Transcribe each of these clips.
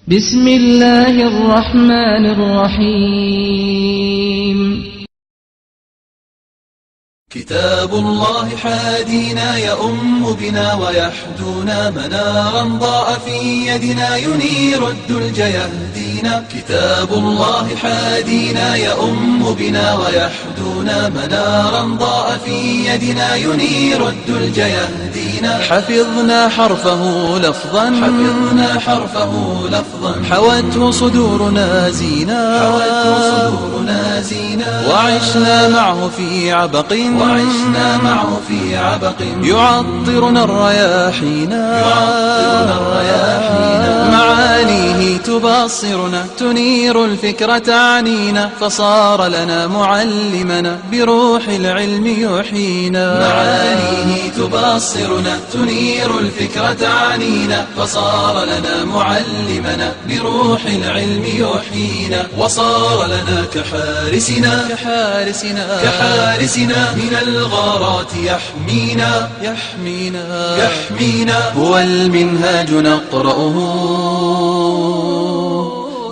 بسم الله الرحمن الرحيم. كتاب الله حادينا يؤم بنا ويحدونا منارا ضاء في يدنا ينير الدلج يهدينا. كتاب الله حادينا يؤم بنا ويحدونا منارا ضاء في يدنا ينير الدلج يهدينا. حفظنا حرفه لفظا حوته صدورنا زينا وعشنا معه في عبق يعطرنا الرياحينا معانيه تبصرنا تنير الفكر تعنينا فصار لنا معلمنا بروح العلم يحيينا. معانيه تبصرنا تنير الفكر تعنينا فصار لنا معلمنا بروح العلم يحيينا. وصار لنا كحارسنا من الغارات يحمينا. هو المنهاج نقرأه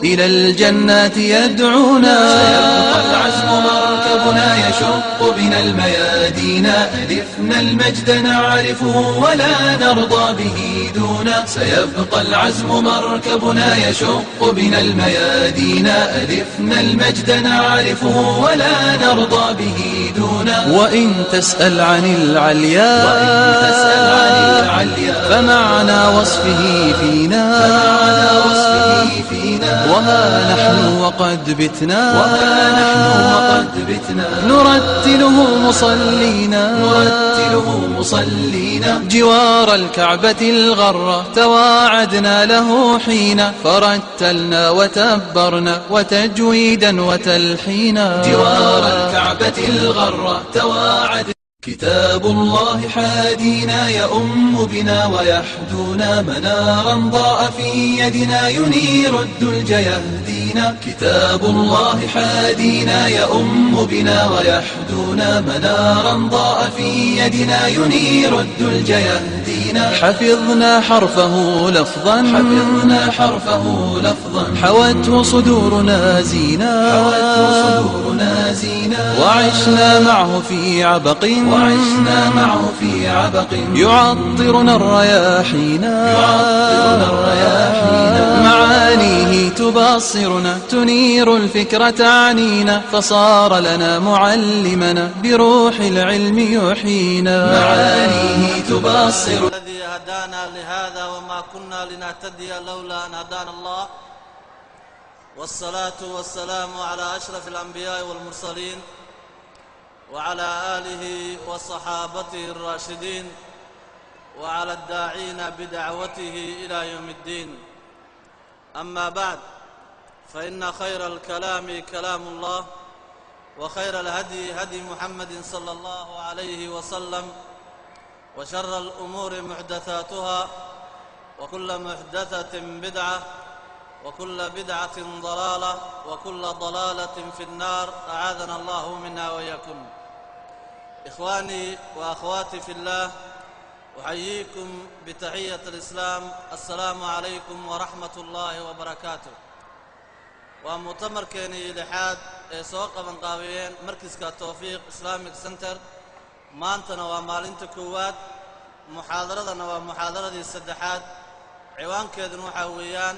إلى الجنات يدعونا. سيبقى العزم مركبنا يشق بنا الميادين ألفنا المجد نعرفه ولا نرضى به دونا. سيبقى العزم مركبنا يشق بنا الميادين ألفنا المجد نعرفه ولا نرضى به دونا. وإن تسأل عن العليا فمعنى وصفه فينا وها نحن وقد بتنا نرتله مصلينا جوار الكعبة الغرة تواعدنا له حين فرتلنا وتبرنا وتجويدا وتلحينا. جوار الكعبة الغرة تواعدنا. كتاب الله حادينا يؤم بنا ويحدونا منارا ضاء في يدنا ينير الدلج يهدينا. كتاب الله حادينا يؤم بنا ويحدونا منارا ضاء في يدنا ينير الدلج يهدينا. حفظنا حرفه لفظا حوته صدورنا زينا وعشنا معه في عبق يعطرنا الرياحينا معانيه تبصرنا تنير الفكر تعنينا فصار لنا معلمنا بروح العلم يحيينا. معانيه تبصر الذي هدانا لهذا وما كنا لنهتدي لولا أن هدانا الله. والصلاة والسلام على أشرف الأنبياء والمرسلين وعلى آله وصحابته الراشدين وعلى الداعين بدعوته إلى يوم الدين. أما بعد، فإن خير الكلام كلام الله وخير الهدي هدي محمد صلى الله عليه وسلم وشر الأمور محدثاتها وكل محدثة بدعة وكل بدعة ضلالة وكل ضلالة في النار أعاذنا الله منها وإياكم. إخواني وأخواتي في الله، أحييكم بتحية الإسلام. السلام عليكم ورحمة الله وبركاته. ومؤتمر كيني لحاد سوق بنقاويين مركز كتوفيق إسلاميك سنتر maantana waa maalinta koowaad muxaadaradana waa muxaadaradii saddexaad. ciwaankeeduna waxaa weeyaan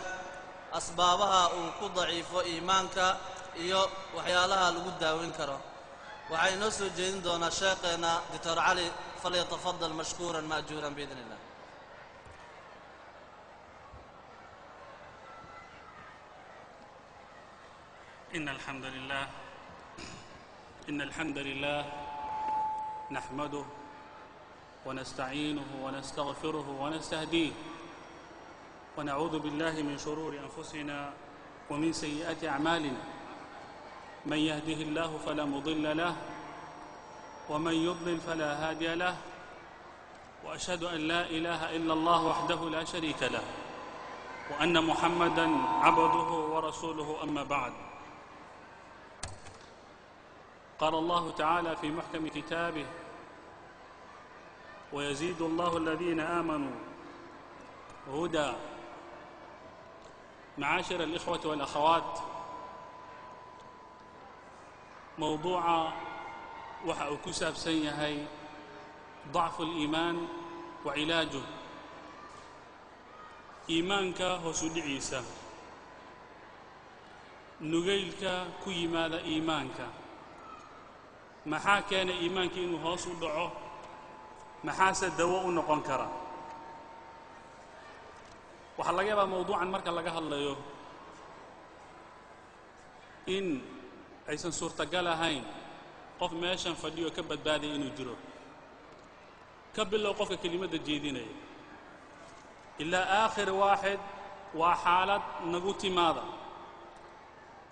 asbaabaha uu ku daciifo iimaanka iyo waxyaalaha lagu daaweyn karo. waxaa inoo soo jeedin doonaa sheekheena Dr. Cali. falyatafadal mashkuuran maajuuran biidn illah. إن الحمد لله نحمده ونستعينه ونستغفره ونستهديه ونعوذ بالله من شرور أنفسنا ومن سيئات أعمالنا. من يهده الله فلا مضل له ومن يضلل فلا هادي له. وأشهد أن لا إله إلا الله وحده لا شريك له وأن محمدًا عبده ورسوله. أما بعد، قال الله تعالى في محكم كتابه: ويزيد الله الذين آمنوا هدى معاشر الإخوة والأخوات، موضوع waxa uu ku saabsan yahay ضعف الإيمان وعلاجه. iimaanka hoos u dhiciisa, nugaylka ku yimaada iimaanka. maxaa keena iimaanka inuu hoos u dhaco? maxaase dawo u noqon kara? waxaa laga yaabaa mawduucan marka laga hadlayo in aysan suurtagal ahayn qof meeshan fadhiyo ka badbaadaya inuu jiro. ka bilow qofka kelimadda jeedinaya ilaa aakhir waaxid waa xaalad nagu timaada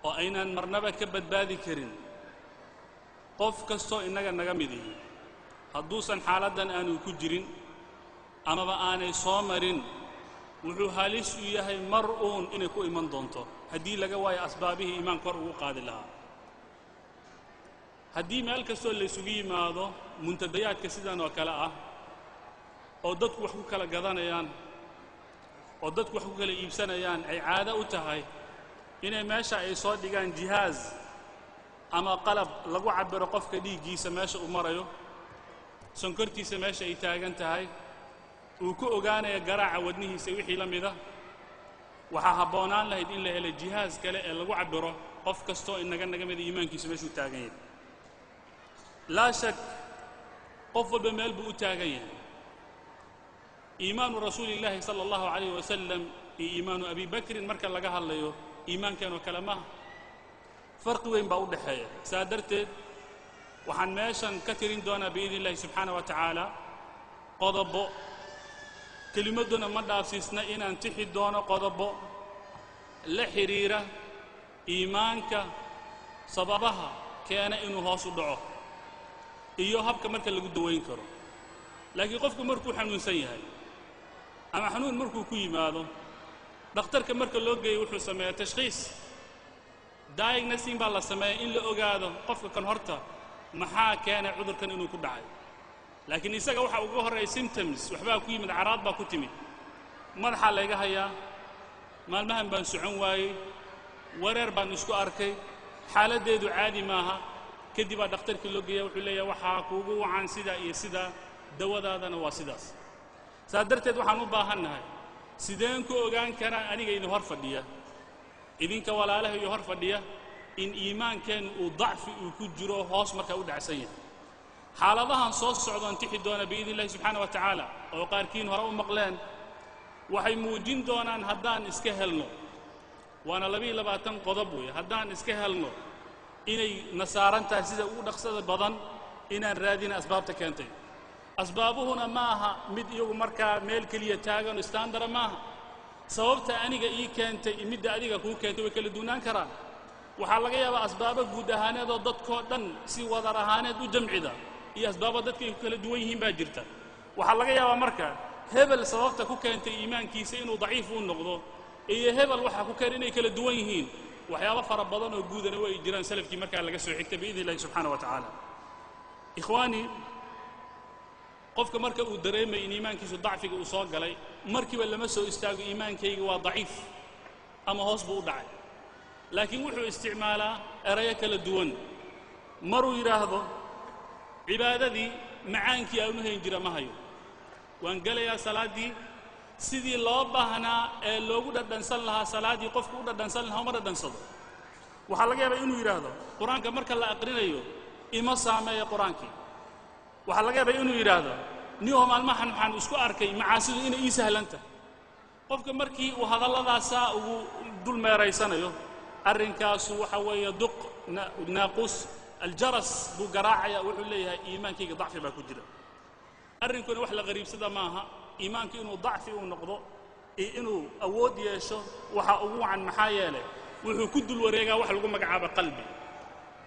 oo aynaan marnaba ka badbaadi karin. qof kastoo innaga naga mid yihi hadduusan xaaladdan aanu ku jirin amaba aanay soo marin, wuxuu halis u yahay mar uun inay ku iman doonto haddii laga waayo asbaabihii iimaanka kor ugu qaadi lahaa. haddii meel kastoo laysugu yimaado muntadayaadka sidan oo kale ah oo dadku wax ku kala gadanayaan oo dadku wax ku kala iibsanayaan, ay caado u tahay inay meesha ay soo dhigaan jihaaz ama qalab lagu cabiro qofka dhiiggiisa meesha uu marayo, sonkortiisa meesha ay taagan tahay, uu ku ogaanaya garaaca wadnihiisa wixii la mida, waxaa habboonaan lahayd in la helo jihaaz kale ee lagu cabiro qof kastoo inaga mida iimaankiisa meeshuu taagan yahay. laa shak qof walba meel buu u taagan yahay. iimaanu rasuulillaahi sala allahu calayh wasalam iyo iimaanu abi bakrin marka laga hadlayo iimaankeenoo kale maha, farqi weyn baa u dhexeeya. saa darteed waxaan meeshan ka tirin doonaa biidni illaahi subxaana wa tacaala qodobo, kelimadduna ma dhaafsiisna inaan tixi doono qodobo la xidhiira iimaanka, sababaha keena inuu hoos u dhaco iyo habka marka lagu dawayn karo. laakiin qofku markuu xanuunsan yahay ama xanuun markuu ku yimaado, dhakhtarka marka loo geeyo wuxuu sameeyaa tashkhiis, diagnosing baa la sameeya in la ogaado qofka kan horta maxaa keenay cudurkan inuu ku dhacay. laakiin isaga waxa ugu horreeya symptoms, waxbaa ku yimid, caraad baa ku timid, madaxaa layga hayaa, maalmahan baan socon waayey, wareer baan isku arkay, xaaladdeedu caadi maaha. kadib baa dhakhtarkii loo geeya wuxuu leeyahay waxaa kuugu wacan sidaa iyo sidaa, dawadaadana waa sidaas. saa darteed waxaan u baahannahay sideen ku ogaan karaa aniga idin hor fadhiya, idinka walaalaha iyo hor fadhiya, in iimaankeennu uu dacfi uu ku jiro hoos markaa u dhacsan yahay. xaaladahan soo socdoon tixi doona biidni illahi subxaana wa tacaala oo qaarkiin hore u maqleen, waxay muujin doonaan haddaan iska helno, waana 22 qodob weeye, haddaan iska helno inay nasaaran tahay sida ugu dhaqsada badan inaan raadina asbaabta keentay. asbaabuhuna ma aha mid iyagu markaa meel keliya taagan oo standara maaha. sababta aniga ii keentay iyo midda adiga kuu keentay way kala duunaan karaan. waxaa laga yaabaa asbaabo guud ahaaneed oo dadkoo dhan si wadar ahaaneed u jamcida iyo asbaabo dadka ay ku kala duwan yihiin baa jirta. waxaa laga yaabaa marka hebel sababta ku keentay iimaankiisa inuu daciif u noqdo iyo hebel waxa ku keenay inay kala duwan yihiin. waxyaabo fara badan oo guudana way jiraan salafkii markaa laga soo xigtay biidni illahi subxaana wa tacaala. ikhwaani, qofka marka uu dareemay in iimaankiisu dacfiga uu soo galay, markiiba lama soo istaago iimaankayga waa daciif ama hoos buu u dhacay. laakiin wuxuu isticmaalaa erayo kala duwan. maruu yidhaahdo cibaadadii macaankii aan u hayn jira ma hayo, waan gelayaa salaaddii sidii loo baahnaa ee loogu dhadhansan lahaa salaaddii qofku u dhadhansan lahaa uma dhadhansado. waxaa laga yaabaa inuu yidhaahdo qur-aanka marka la aqrinayo ima saameeya qur-aankii. waxaa laga yaabaa inuu yidhaahdo niyow maalmahan waxaan isku arkay macaasidu inay ii sahlanta. qofka markii uu hadalladaasaa ugu dul meeraysanayo, arrinkaasu waxa weeye duq naaqus aljaras buu garaacaya, wuxuu leeyahay iimaankayga dacfi baa ku jira. arrinkuna wax la qariibsada maaha. iimaanku inuu dacfi uu noqdo iyo inuu awood yeesho waxa ugu wacan, maxaa yeelay wuxuu ku dul wareegaa wax lagu magacaabo qalbi.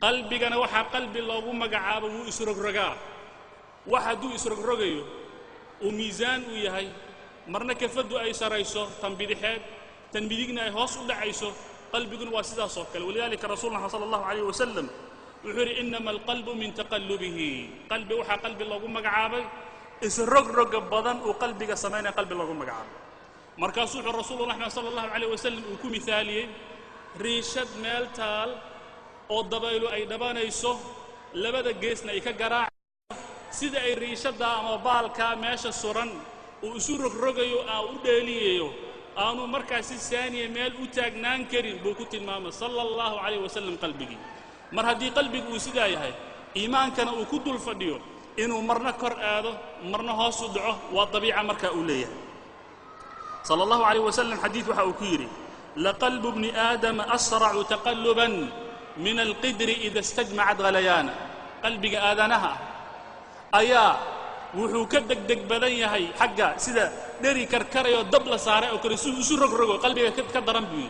qalbigana waxaa qalbi loogu magacaabo wuu isrogrogaa. wax hadduu isrogrogayo uu miisaan uu yahay, marna kafaddu ay sarayso tan bidixeed, tan midigna ay hoos u dhacayso, qalbiguna waa sidaas oo kale. walidaalika rasuulullah sala allahu calayh wasalam wuxuu yidhi inama alqalbu min taqallubihi. qalbi waxaa qalbi loogu magacaabay isrogroga badan uu qalbiga samaynaya qalbi loogu magacaabo. markaasuu wuxuu rasuulullaahi sallallahu alayhi wasallam uu ku mithaaliyey riishad meel taal oo dabaylu ay dhabanayso labada geesna ay ka garaacayso sida ay riishada ama baalka meesha suran uu isu rogrogayo u dheeliyayo aanu markaasi saaniye meel u taagnaan karin buu ku tilmaamay sallallahu alayhi wasallam qalbigi mar haddii qalbigu uu sidaa yahay iimaankana uu ku dul fadhiyo inuu marna kor aado marna hoos u dhaco waa dabiica marka uu leeyahay sallallahu alayhi wasallam xadiis waxa uu ku yiri laqalbu ibn aadam asra'u taqalluban min alqidr idha istajma'at ghalayana qalbiga aadanaha ayaa wuxuu ka degdeg badan yahay xagga sida dheri karkarayo dab la saaray oo kale isu rogrogo qalbiga ka daran buu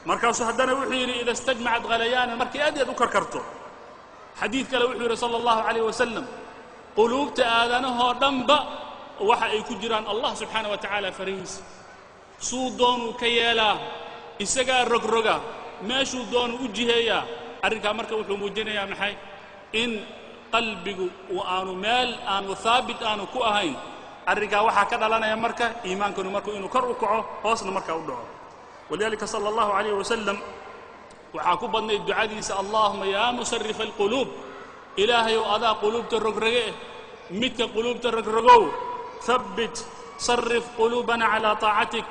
markaasuu haddana wuxuu yiri idha istajma'at ghalayana markii aad u karkarto xadiis kale wuxuu yiri sallallahu alayhi wasallam quluubta aadanahoo dhanba waxa ay ku jiraan allah subxaanahu wa tacaala farihiisa suu doonuu ka yeelaa isagaa rogroga meeshuu doonu u jiheeyaa arrinkaa marka wuxuu muujinayaa maxay in qalbigu aanu meel aanu haabit aanu ku ahayn arrinkaa waxaa ka dhalanaya marka iimaankanu marka inuu kor u kaco hoosna marka u dhaco walidaalika sala allahu calayhi wasalam waxaa ku badnay ducadiisa allahuma yaa musarifa alquluub ilaahayow adaa quluubta rogroge midka quluubta rogrogow habbit sarif quluubana calaa taacatik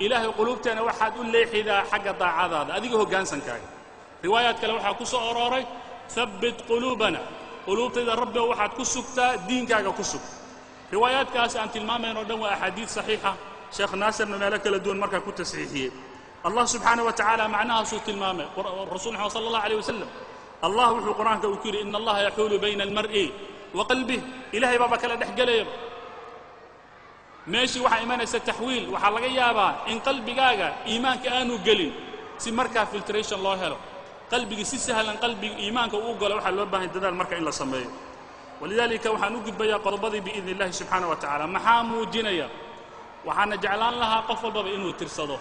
ilaahay quluubteena waxaad u leexidaa xagga daacadaada adiga hoggaansankaaga riwaayaad kale waxaa ku soo arooray habbit quluubana quluubtayda rabbigow waxaad ku sugtaa diinkaaga ku sug riwaayaadkaas aan tilmaamayn oo dhan waa axaadiid saxiixa sheekh naasirna meelo kala duwan markaa ku tasxiixiyey allah subxaanahu wa tacaala macnahaasuu tilmaamay rasuul maxamed sala allahu alayh wasalam allah wuxuu qur-aanka uu ku yidhi ina allaha yaxuulu bayna almar'i wa qalbih ilaahay baaba kala dhex gelaya meeshii waxaa imanaysa taxwiil waxaa laga yaabaa in qalbigaaga iimaanka aanu gelin si markaa filtration loo helo qalbigii si sahlan qalbiga iimaanka uu galo waxaa loo baahan dadaal marka in la sameeyo walidaalika waxaan u gudbayaa qodobadii biidni illahi subxaanahu wa tacaala maxaa muujinaya waxaana jeclaan lahaa qof walbaba inuu tirsado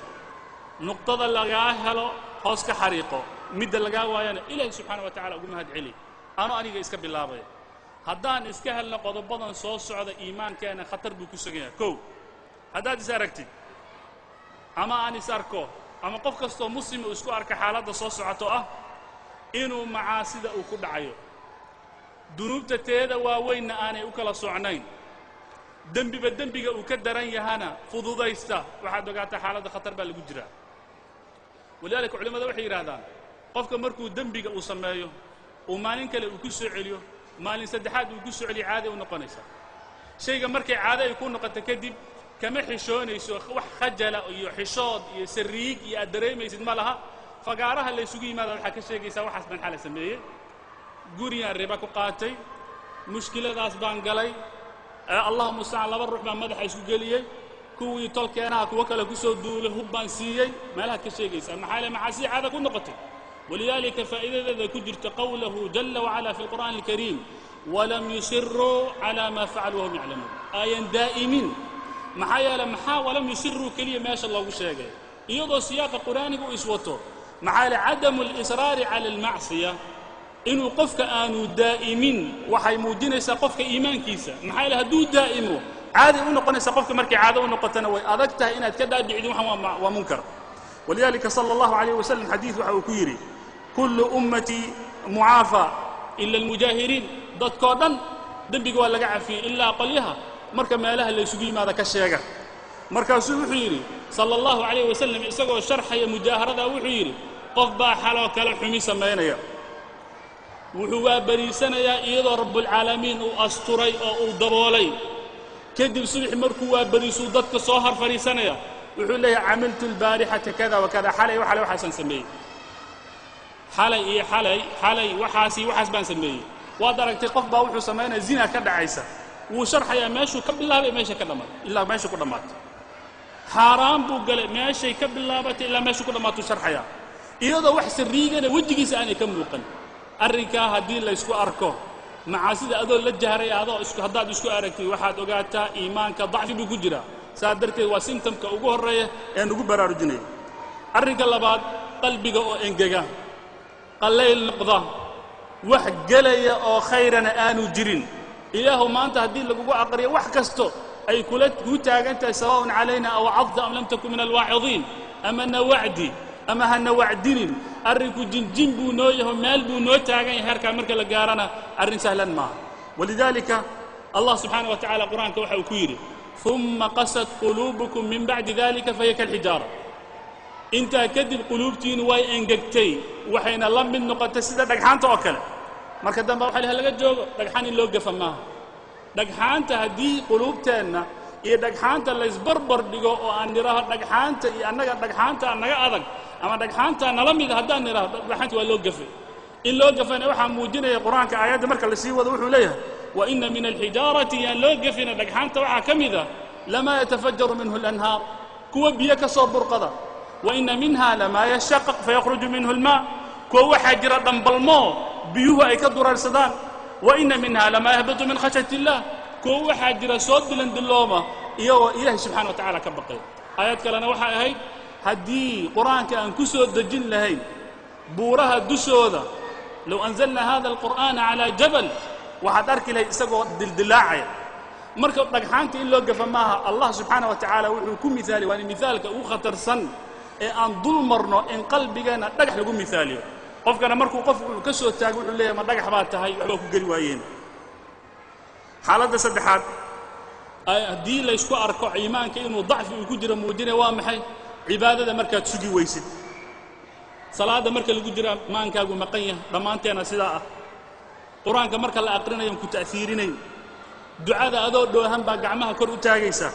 nuqtada lagaa helo hoos ka xariiqo midda lagaa waayana ilaahi subxaanahu wa tacala ugu mahad celi ano aniga iska bilaabaya haddaan iska helno qodobadan soo socda iimaankeena khatar buu ku sugan yahay kow haddaad is aragtid ama aan is arko ama qof kastoo muslim uu isku arka xaaladda soo socoto ah inuu macaasida uu ku dhacayo dunuubta teeda waaweynna aanay u kala socnayn dembiba dembiga uu ka daran yahana fududaysta waxaad ogaataa xaaladda khatar baa lagu jiraa walidaalika culimmada waxay yidhaahdaan qofka markuu dembiga uu sameeyo uu maalin kale uu ku soo celiyo maalin saddexaad uu ku soo celiyo caadi u noqonaysa shayga markay caado ay ku noqoto kadib kama xishoonayso wax khajala iyo xishood iyo sariig iyo aad dareemaysid ma laha fagaaraha la isugu yimaada waxaa ka sheegaysaa waxaas baan xala sameeyey guriyaan riba ku qaatay mushkiladaas baan galay allahuma mustacaan laba ruux baan madaxa isku geliyey kuwii tolkeenaha kuwo kale ku soo duulay hub baan siiyey meelahaad ka sheegaysaa maxaa le macaasi caada ku noqotay walidaalika faa'iidadeeda ku jirta qowlahu jala wacala fi alqur'aani alkariim walam yusiruu calaa maa facaluu wahum yaclamuun aayan daa'imin maxaa yeele maxaa walam yusiruu keliya meesha loogu sheegay iyadoo siyaaqa qur'aaniga u iswato maxaa yeele cadamu alisraari cala almacsiya inuu qofka aanu daa'imin waxay muujinaysaa qofka iimaankiisa maxaa yeele hadduu daa'imo caadi u noqonaysa qofka markay caado u noqotana way adag tahay inaad ka dhaadhicdin waxan waa munkar walidaalika sala allahu calayh wasalam xadiis waxa uu ku yidhi kullu ummatii mucaafa ila almujaahiriin dadkoo dhan dembiga waa laga cafiyey ilaa qolyaha marka meelaha la isugu yimaada ka sheega markaasuu wuxuu yidhi sala allahu calayh wasalam isagoo sharxaya mujaaharadaa wuxuu yidhi qof baa xaloo kale xumi samaynaya wuxuu waa bariisanayaa iyadoo rabbulcaalamiin uu asturay oo uu daboolay kadib subax markuu waa bariisuu dadka soo har fadhiisanaya wuxuu leeyahay camiltu albaarixata kada wa kada xalay waxaasaan sameeyey xalay iyo xalay waxaas baan sameeyey waad aragtay qof baa wuxuu samaynaya zina ka dhacaysa wuu sharxayaa meeshuu ka bilaabay meesha ka dhammaatay ilaa meeshuu ku dhammaatay xaaraan buu galay meeshay ka bilaabatay ilaa meeshuu ku dhammaatuu sharxayaa iyadoo wax sirriigana wejigiisa aanay ka muuqan arrinkaa haddii laysku arko macaasida adoo la jahray haddaad isku aragtid waxaad ogaataa iimaanka dacfi buu ku jiraa saa darteed waa sintamka ugu horreeya ee nugu baraarujinaya arrinka labaad qalbiga oo engega qallayl noqda wax gelaya oo khayrana aanu jirin ilaahu maanta haddii lagugu aqriyo wax kasto أي كلت أنت سواء علينا أو عضت أم لم تكن من الواعظين أما نوعدي أما هنوعدين أرنكو جنجين بو نويه مال بو نو تاغن هركا مركا لغارنا أرن سهلا ما ولذلك الله سبحانه وتعالى قرآن كوحا كويري ثم قست قلوبكم من بعد ذلك فهي كالحجارة انت كذب قلوبتين واي انجكتي وحين لم من نقطة سيدة دقحان توكل مركا دنبا وحا لها لغا جوغ دقحان اللو قفا ماها دقحان تهدي قلوبتين iyo dhagxaanta la isbarbar dhigo oo aan niraahdo dhagxaanta iyo annaga dhagxaanta annaga adag ama dhagxaanta nala mid haddaan niraahdo dhagxaanta waa loo gafay in loo gafayna waxaa muujinaya qur-aanka aayadda marka la sii wado wuxuu leeyahay wa inna min alxijaarati yaan loo gafina dhagxaanta waxaa ka mida lamaa yatafajaru minhu alanhaar kuwa biyo ka soo burqada wa inna minha lamaa yashaqaq fayakhruju minhu almaa kuwa waxaa jira dhambalmoo biyuhu ay ka duraarsadaan wa inna minha lamaa yahbitu min khashyati illah كو واحد جرى صوت بلندلومه إيوه إله سبحانه وتعالى كبقي آيات كلنا واحد هاي هدي قرآن كأن كسر الدجن لهي بورها الدسودة لو أنزلنا هذا القرآن على جبل واحد أركي لي سقوا دلدلاعي مركب دقحانك إلا وقف معها الله سبحانه وتعالى ويكون مثالي وأن مثالك وخطر سن أن ظلمرنا إن قلبي جانا دقح لكم مثالي قف كان مركب قف كسر التاجر اللي ما دقح بات هاي وحبوك جريوين حالة سدحات دي لا يسكو أركو إيمانك إنه ضعف ويكجر مودينه وامحي عبادة مركز سجي ويسد صلاة مركز الجدرة ما انكاجو مقية ضمانتنا سلاء قرآن كمركز الأقرنة يمكن تأثيرين دعاء أدو دوهم بعمها كر أتاجيسا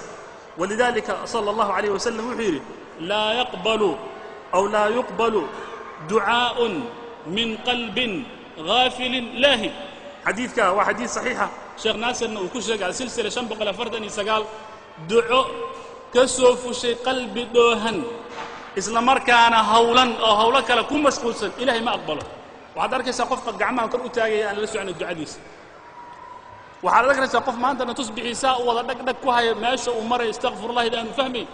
ولذلك صلى الله عليه وسلم وحيري لا يقبل دعاء من قلب غافل لاهي حديثك وحديث صحيحة شيخ ناصر وكشك على سلسلة شنبق لفردني سقال دعاء كسوف شيء قلبي دوهن إسلام مركانا هولا أو هولك لكم مسؤولسا إلهي ما أقبله وحضرك سقف قد قعمها كر أتاجي أنا لسه عن الدعاء ديس وحضرك سقف ما أنت تصبح إساء ولا دك وهاي ماشى ومرة يستغفر الله إذا أنه فهمي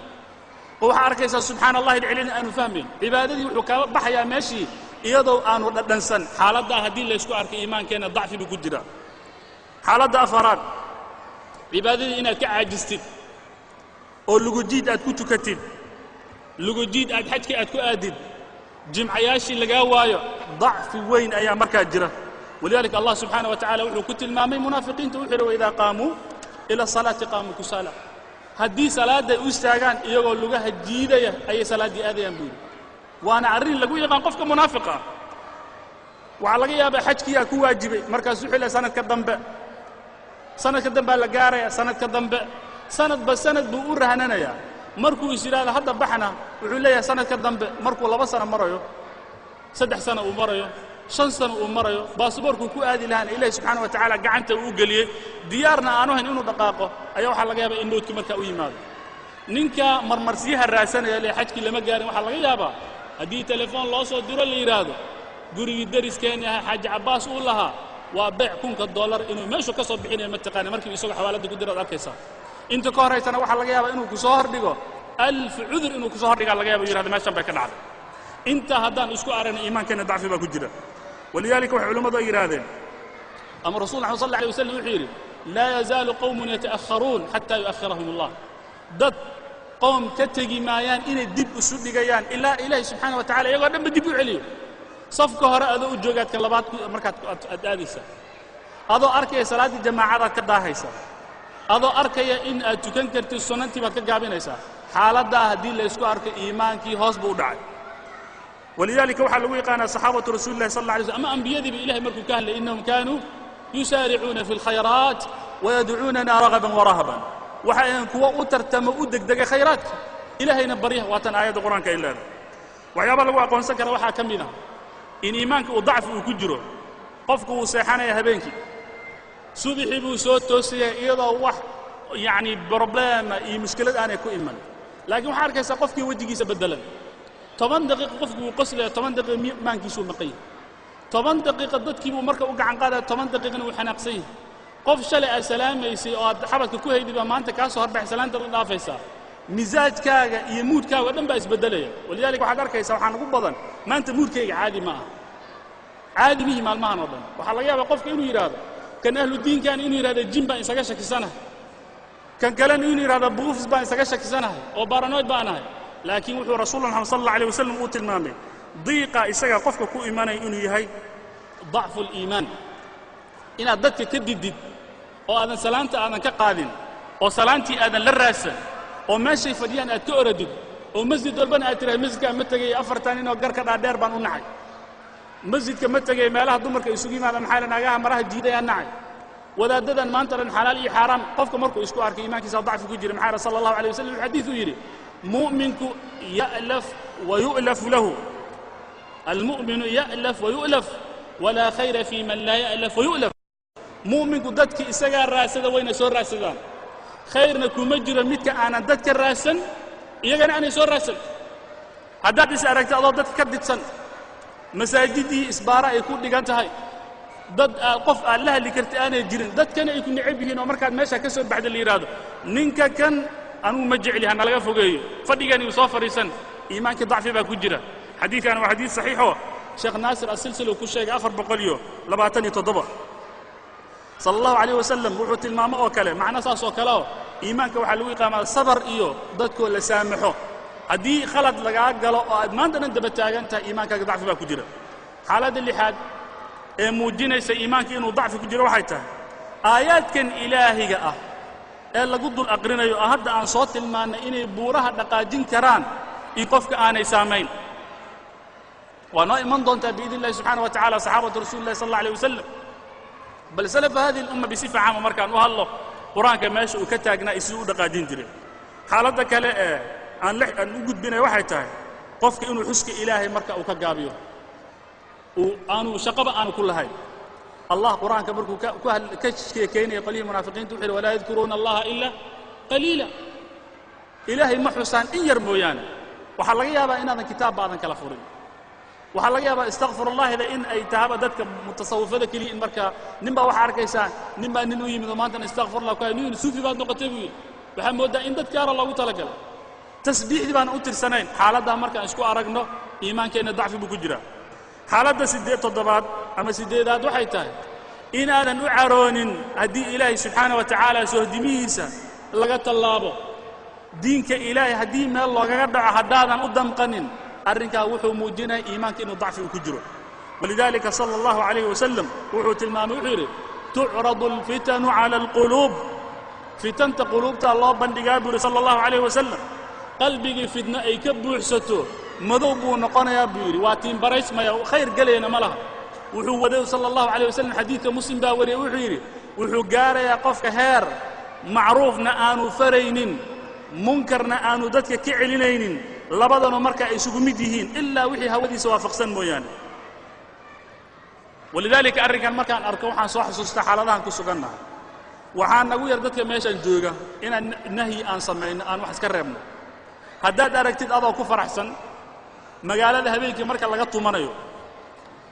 وحركة سبحان الله يدعي لنا أنه فهمي عبادتي وحكاوة بحيا ماشي iyadoo aanu dhadhansan xaaladda hadii la isku arkay iimaankeena dacfi ku jira xaaladda afaraad cibaadada inaad ka caajistid oo lugu jiid aad ku tukatid lugu jiid aad xajka aad ku aadid jimciyaashi laga waayo dacfi weyn ayaa markaa jira walidaalika allah subhanahu wa ta'ala wuxuu ku tilmaamay munaafiqiinta wuxuu wa idha qaamu ila salati qaamu kusala hadii salaada u istaagaan iyagoo lugaha jiidaya ay salaadii aadayaan buu وانا عرين لقوا يقان قفك منافقة وعلى غياب حجكي اكو واجبي مركز سحيل سنة كدنبا لقاريا سنة كدنبا سنة بسنة بقول هنانا يا مركو يسير هذا بحنا وحول لي سنة كدنبا مركو لبا سنة مريو 6 سنة ومريو 5 سنة ومريو باسبوركو كو ادي لهان إلهي سبحانه وتعالى قعنته وقليه ديارنا انو هن انو دقاقه ايا waxa laga yaabaa in noodki marka u yimaado ninka marmarsiyaha raasanaya ilaa xajki lama gaarin waxa laga yaabaa haddii telefoon loo soo diro la yiraahdo gurigii dariskeena ah xaj Abbas uu lahaa waa beec $1,000 inuu meesha ka soo bixinayo ma taqaan markii isagu xawaalada ku diro arkaysa inta ka horeysana waxa laga yaabaa inuu ku soo hordhigo 1000 cudur inuu ku soo hordhiga laga yaabaa yiraahdo meeshan bay ka dhacday inta haddaan isku aragna iimaankeena dacfi baa ku jira walidaalika waxa culimadu yiraahdeen ama rasuulullah sallallahu alayhi wasallam wuxuu yiri la yazaalu qawmun yata'akhkharun hatta yu'akhirahum Allah dad قوم كتجي مايان إن الدب أسود جيان إلا إله سبحانه وتعالى يقول دم الدب عليه صفقة هراء ذو الجوجات كلابات مركات أداديسا هذا أركي صلاة الجماعة كده هيسا هذا أركي إن تكنكر السنة تبقى جابين هيسا حالة ده هدي اللي يسكو أركي إيمان كي حسب ودعي ولذلك وحلوي قانا صحابة رسول الله صلى الله عليه وسلم أما أنبياء بإله مركو كهل إنهم كانوا يسارعون في الخيرات ويدعوننا رغبا ورهبا وحين كوا أترتم أدق خيرات إلهي نبريه واتن آيات القرآن كإلا وعياب الله أقول سكر وحا كمينا إن إيمانك وضعف وكجره قفك وسيحانا يا هبينك سبحي بوسوت توسيا إيضا وح يعني بروبلام مشكلة أنا يكون إيمان لكن وحارك قفك ودقي سبدلا 8 دقيقة قفك وقصل 8 دقيقة مانكي سو مقيه 8 دقيقة ضدك ومركب وقعن قادة 8 دقيقة وحناقسيه قف شلع سلام يسي أو حركة كوهي دي ما أنت كاسو 4 سلام ترى فيسا مزاج كاغا يموت كاغا دم بس بدليه ولذلك وحضر كيسا وحان قبضا ما أنت مود كيغا عادي معه عادي ميه مال معنا ضن وحلا يابا قف كإنه يراد كان أهل الدين كان إنه يراد الجنبا إنساقا شكي سنة كان كلام يني هذا بوفس بان سكشك سنة أو بارانويد بانها لكن وحو رسول الله صلى الله عليه وسلم قلت المامي ضيقة إساقا قفك كو إيماني إني هاي ضعف الإيمان إن أدتك كدد أو أذن سلامت أذن كقادن أو سلامتي أذن للراسة أو ماشي فديان أتؤردد أو مسجد البنا أترى مسجد متجي أفرتانين أو قرك دار بان ونعي مسجد كمتجي مالها دمرك يسوقي ماذا محل نجاها مراه جديدة يا نعي وذا ددن ما أنت حلال إيه حرام قفك مركو يسكو أرك إيمانك ضعف كجري محل صلى الله عليه وسلم الحديث يري مؤمنك يألف ويؤلف له المؤمن يألف ويؤلف ولا خير في من لا يألف ويؤلف مؤمنك ددك إسجار راسدا وين سور راسدا خيرنا كمجرى متك أنا ددك الراسن يجنا أنا سور راسن هذا تسألك الله ددك كدت سن مساجدي إسبارة يكون دقانت هاي ضد قف الله اللي كرت أنا جيرن ضد كان يكون عيبه هنا ومركز ماشى كسر بعد الإرادة نينك كان أنا مجع لي أنا لقى فوقي فدقاني وصافر سن إيمانك ضعف بقى كجرة حديث أنا وحديث صحيح هو شيخ ناصر السلسلة وكل شيء أفر بقوليه لبعتني تضبط صلى الله عليه وسلم وحوت الماما وكله معنا صاص وكله إيمانك وحلوي قام الصبر إيو ضدك ولا سامحه هدي خلط لقاك قالوا ما أنت بتاعك إيمانك ضعف بقى كجرة حالات اللي حد موجينا إيمانك إنه ضعف كجرة وحيته آيات كان إلهي جاء إلا قد الأقرين يؤهد عن صوت المان إني بورها دقاجين كران يقفك أنا سامين وأنا من ضنت بإذن الله سبحانه وتعالى صحابة رسول الله صلى الله عليه وسلم بل سلف هذه الأمة بصفة عامة مركان وهالله قرآن كماش وكتاجنا يسوع دقاجين جري حالتك لا أن نوجد بنا وحيته قفك إنه حسك إلهي مركا وكجابيه وأنا شقبة أنا كل هاي الله قرآن كبركو كين قليل منافقين تحل ولا يذكرون الله إلا قليلا إلهي محسن إن يرميان وحلقيا بقى إن هذا كتاب بعض كلافورين وحلقيا بقى استغفر الله إذا إن أي تهاب دتك متصوفة كلي إن مركا نبى وحرك إنسان نبى ننوي من ضمان نستغفر الله كأنه سوفي بعد نقطة بحمد إن دتك يا الله وتلقى تسبيح دي بان أوتر سنين حالة مركا إسكو أرجنا إيمان كأن ضعف بكجرة حالة سيدة تضبط أما سيدة وحيتها إن أنا نعرون أدي إلهي سبحانه وتعالى سهدميسا لقت الله دينك إلهي هدي ما الله قدع حدادا قدام قنن أرنكا وحو موجنا إيمانك إنه ضعف الكجرة ولذلك صلى الله عليه وسلم وحو تلمان وحيري تعرض الفتن على القلوب فتنت قلوبت الله بندقابر صلى الله عليه وسلم قلبي فتنة أي كبوحسته مذوب ونقنا يا بيري واتين بريس ما خير قلينا ملها وحو وديه صلى الله عليه وسلم حديث مسلم باوري وحيري وحو قال يا قفك هير معروفنا آنو فرينين منكرنا آنو دتك كعلينين لبضنا مركا يسوق مديهين إلا وحي هودي سوافق سن مويان ولذلك أركان مركان أركوحان صح سستحالة كسوقنا وحان نقول دتك ماشي الجوجا إن النهي أن سمعنا أن وحس كرمنا هداد أركتد أضع كفر أحسن magaalada habeenkii marka laga tumanayo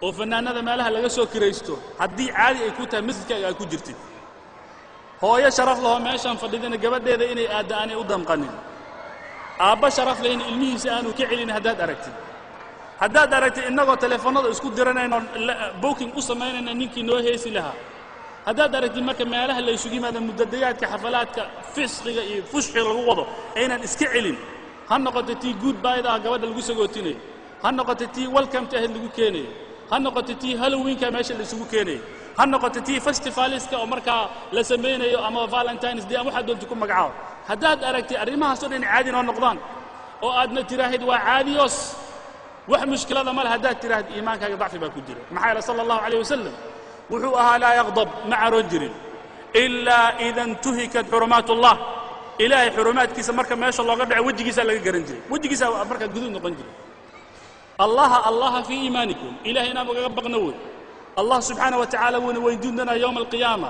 oo fanaanada meelaha laga soo kireysto hadii caadi ay ku tahay masjidka ay ku jirtid hooyo sharaf leh meeshan fadhidina gabadheeda inay aadaanay u damqanin aabba sharaf leh in ilmihiisa aanu ka celin haddaad aragtid inagoo telefoonada isku diranayno booking u sameynayna ninkii noo heesi lahaa haddaad aragtid marka meelaha la isugu yimaado muddadayaadka xafalaadka fisqiga iyo fushxiga lagu wado aynan iska celin هنقطة تي جود بايدا قبل الجوسجوتيني هنقطة تي welcome تهل الجوكيني هنقطة تي هالوين كماشي اللي سوكيني هنقطة تي فستيفاليس كأمريكا لسمينا يو أما فالنتاينز دي أما حد دول تكون مجعول هداد أركتي أريمها صدقني عادي نقضان أو أدنى تراهد وعاديوس وح مشكلة ما هداد تراهد إيمانك ضعف بكجرة محايا صلى الله عليه وسلم وحوها لا يغضب مع رجل إلا إذا انتهكت حرمات الله إلهي حرمات كيس مركب ما شاء الله قدع وجه كيس لا جرنجري وجه كيس مركب جذور نقنجري الله في إيمانكم إلهي نام وقبق نود الله سبحانه وتعالى ويدوننا يوم القيامة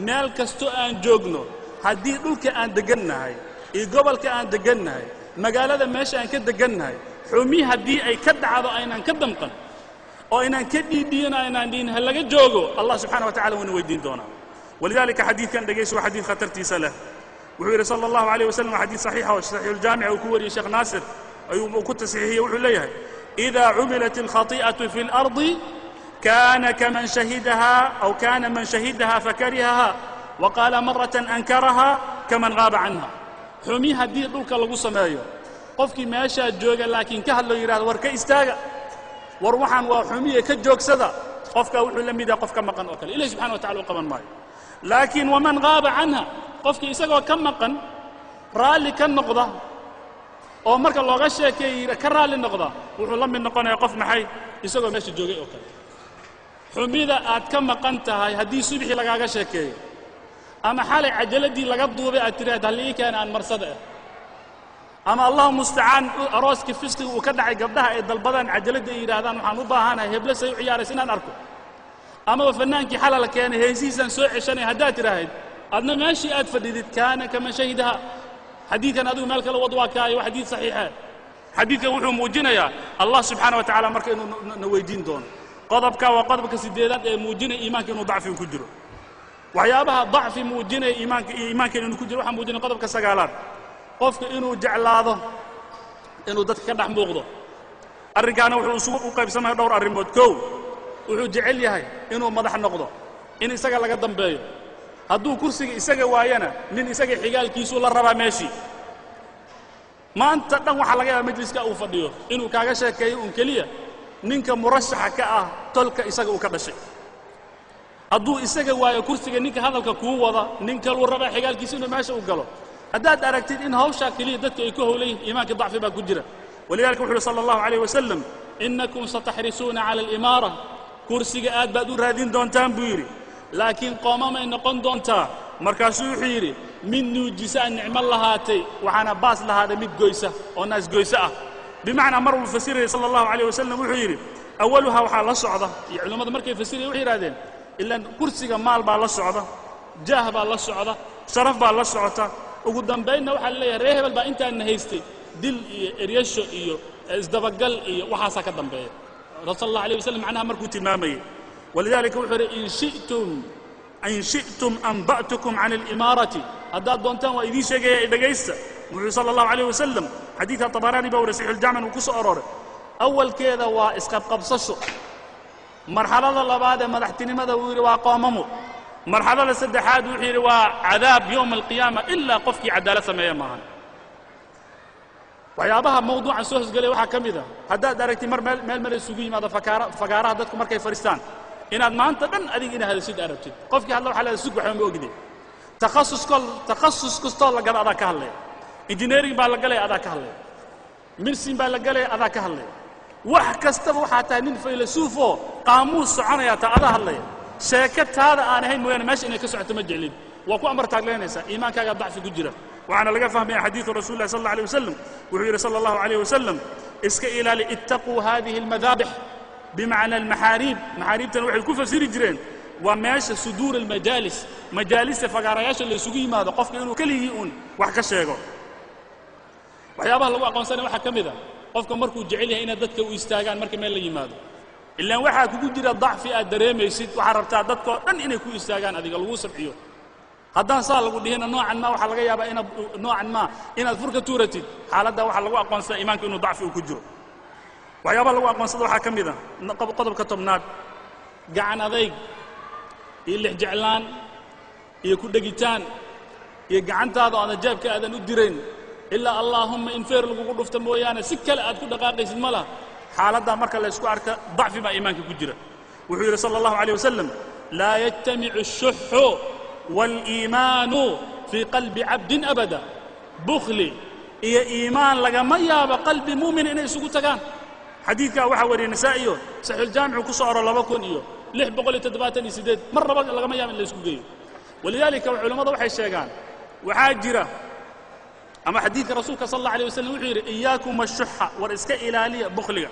مالك استؤان جوجنو هدي دولك أن دجنا هاي قبل كأن دجنا هاي مقالة ماشي أن كد دجنا هاي حمي هدي أي كد عضو أين أن كدم قن أو أين أن كدي دين أين أن دين هلا جوجو الله سبحانه وتعالى ويدين دونا ولذلك حديث كان دقيس وحديث خطرتي سله وحير صلى الله عليه وسلم حديث صحيح وصحيح الجامع وكوري الشيخ ناصر وكنت صحيحية وحليها إذا عملت الخطيئة في الأرض كان كمن شهدها أو كان من شهدها فكرهها وقال مرة أنكرها كمن غاب عنها حمي هدي دولك لغو سمايو قفكي ماشا جوغا لكن كهلو يراد وركا استاغا وروحان وحمية كجوغ سدا قفكا وحو لميدا قفكا مقن وكل إليه سبحانه وتعالى وقبن ماي لكن ومن غاب عنها قفكي إساقوا كم مقن رالي كالنقضة oo marka looga sheekeeyay ka raali noqda wuxuu la mid noqonayaa qof maxay isagoo meesha joogay oo kale xumida aad ka maqan tahay haddii subaxii lagaaga sheekeeyo ama xalay cajaladii laga duubay aad tiraahdo halii kaan aan marsada ama allahu musta'an arooski fisqi uu ka dhacay gabdhaha ay dalbadaan cajalada ay yiraahdaan waxaan u baahanahay hebla say u ciyaaraysan inaan arko ama fanaankii xalal keenay heesiisan soo ceshanay haddaad tiraahdo adna meeshii aad fadhidid kaana kama shahidaha حديثاً أدو مالك الوضواكاي وحديث صحيحة حديثاً وحو موجينيا الله سبحانه وتعالى مركا إنه نويدين دون قضبك وقضبك سيديدات موجيني إيمانك إنه ضعف كجرو وحيابها ضعف موجيني إيمانك إنه كجرو وحا موجيني قضبك سقالات قفك إنه جعل هذا إنه داتك كدح موغضو الرقانة وحو سوق وقيب سمها دور الريموت كو وحو جعل يهي إنه مدح النقضو إنه سقال لك الدنبايو hadduu kursiga isaga waayana nin isaga xigaalkiisu la raba meeshii maanta dhan waxa laga yaabaa majliska uu fadhiyo inuu kaaga sheekeeyo kaliya ninka murashaxa ka ah tolka isaga uu ka dhashay hadduu isaga waayo kursiga ninka hadalka kuu wada ninka uu raba xigaalkiisu inuu meesha u galo haddaad aragtid in hawsha kaliya dadka ay ku howleeyeen iimaanka dacfi baa ku jira walidaalka wuxuu sallallahu alayhi wasallam innakum satahrisuna ala al-imara kursiga aad baad u raadin doontaan buu yiri لكن قومما إن قندون تا مركزو حيري من نوجساء نعم الله هاتي وحنا باس لهذا ميت جويسة أو ناس جويسة بمعنى مر الفسير صلى الله عليه وسلم وحيري أولها وحال الصعدة يعني لما مركز الفسير وحير هذين إلا كرسي مال بالله الصعدة جاه بالله الصعدة شرف بالله الصعدة وقدام بيننا وحال ليه ريه بل أنت أن هيستي دل ريشو إيو ازدبقل إيو وحاسا كدام بيه رسول الله عليه وسلم عنها مركو تمامي ولذلك وحر إن شئتم أنبأتكم عن الإمارة هذا دونتان وإذي شيء دقيست صلى الله عليه وسلم حديث الطبراني بورسيح الجامع وكس أرور أول كذا وإسقاط قبصشو مرحلة الله بعد ما تحتني ماذا وقاممو مرحلة السدحاد وحير وعذاب يوم القيامة إلا قفك عدالة سمايا معنا ويابها موضوع سوهس قال لي وحا كمذا هذا داركتي مال السوقي ماذا فقارة دتكم مركي فرستان inaad maanta dhan adiga inaad hadashid arabtid qofkii hadla waxa la suuq waxaan ma ogday takhasus kasto la gala adaa ka hadlay engineering baa la galay adaa ka hadlay medicine baa la galay adaa ka hadlay wax kastaba waxa tahay nin filosoofo qaamuus soconaya ta adaa hadlay sheekataada aan ahayn mooyaan meesha inay ka socoto ma jeclin waa ku amar taagleenaysa iimaankaaga dacfi ku jira waxaana laga fahmay xadiiska rasuulullah sallallahu alayhi wasallam wuxuu yiri sallallahu alayhi wasallam iska ilaali ittaqu hadhihi almadhabih بمعنى المحاريب تنوحي الكوفة سيري جرين وماشى صدور مجالس فقارياش اللي سوقي ماذا قفك إنه كلي يؤون وحكا الشيقو وحيابها الله أقوان سنة وحكا ماذا قفك مركو جعلها إنا دادك ويستاقان مركا مالا يماذا إلا وحا كو جرى الضعف الدريم يسيد وحررتها دادك أن إنا كو يستاقان هذه الوصف عيو هدان صار لقول هنا نوعا ما وحا لغا يابا إنا نوعا ما إنا الفرقة تورتي حالة وحا لغا أقوان سنة إيمانك إنه ضعف وكجرو وحيابها الله أقوان صدوحا كمذا قضب كتبناد قعنا ذيك اللي جعلان يكون دقيتان يقعنت هذا أنا جابك هذا نديرين إلا اللهم إن فير لقول رفت مويانا سكة لا تكون دقائق الملا حالة مركز لا يسكو عرك ضعف ما إيمانك كجرة وحير صلى الله عليه وسلم لا يجتمع الشح والإيمان في قلب عبد أبدا بخلي إيه إيمان لقى ما يابا قلب مؤمن إنه يسكو تكان حديثك وحوري نسائيو صحيح الجامع كسعر الله بكون إيو لح بقول تدباتني سديد مرة بقى لقى ما يعمل اللي يسكو جيو ولذلك علماء وحي الشيغان وحاجرة أما حديث رسولك صلى الله عليه وسلم وحير إياكم الشحة والإسكاء إلالية بخلية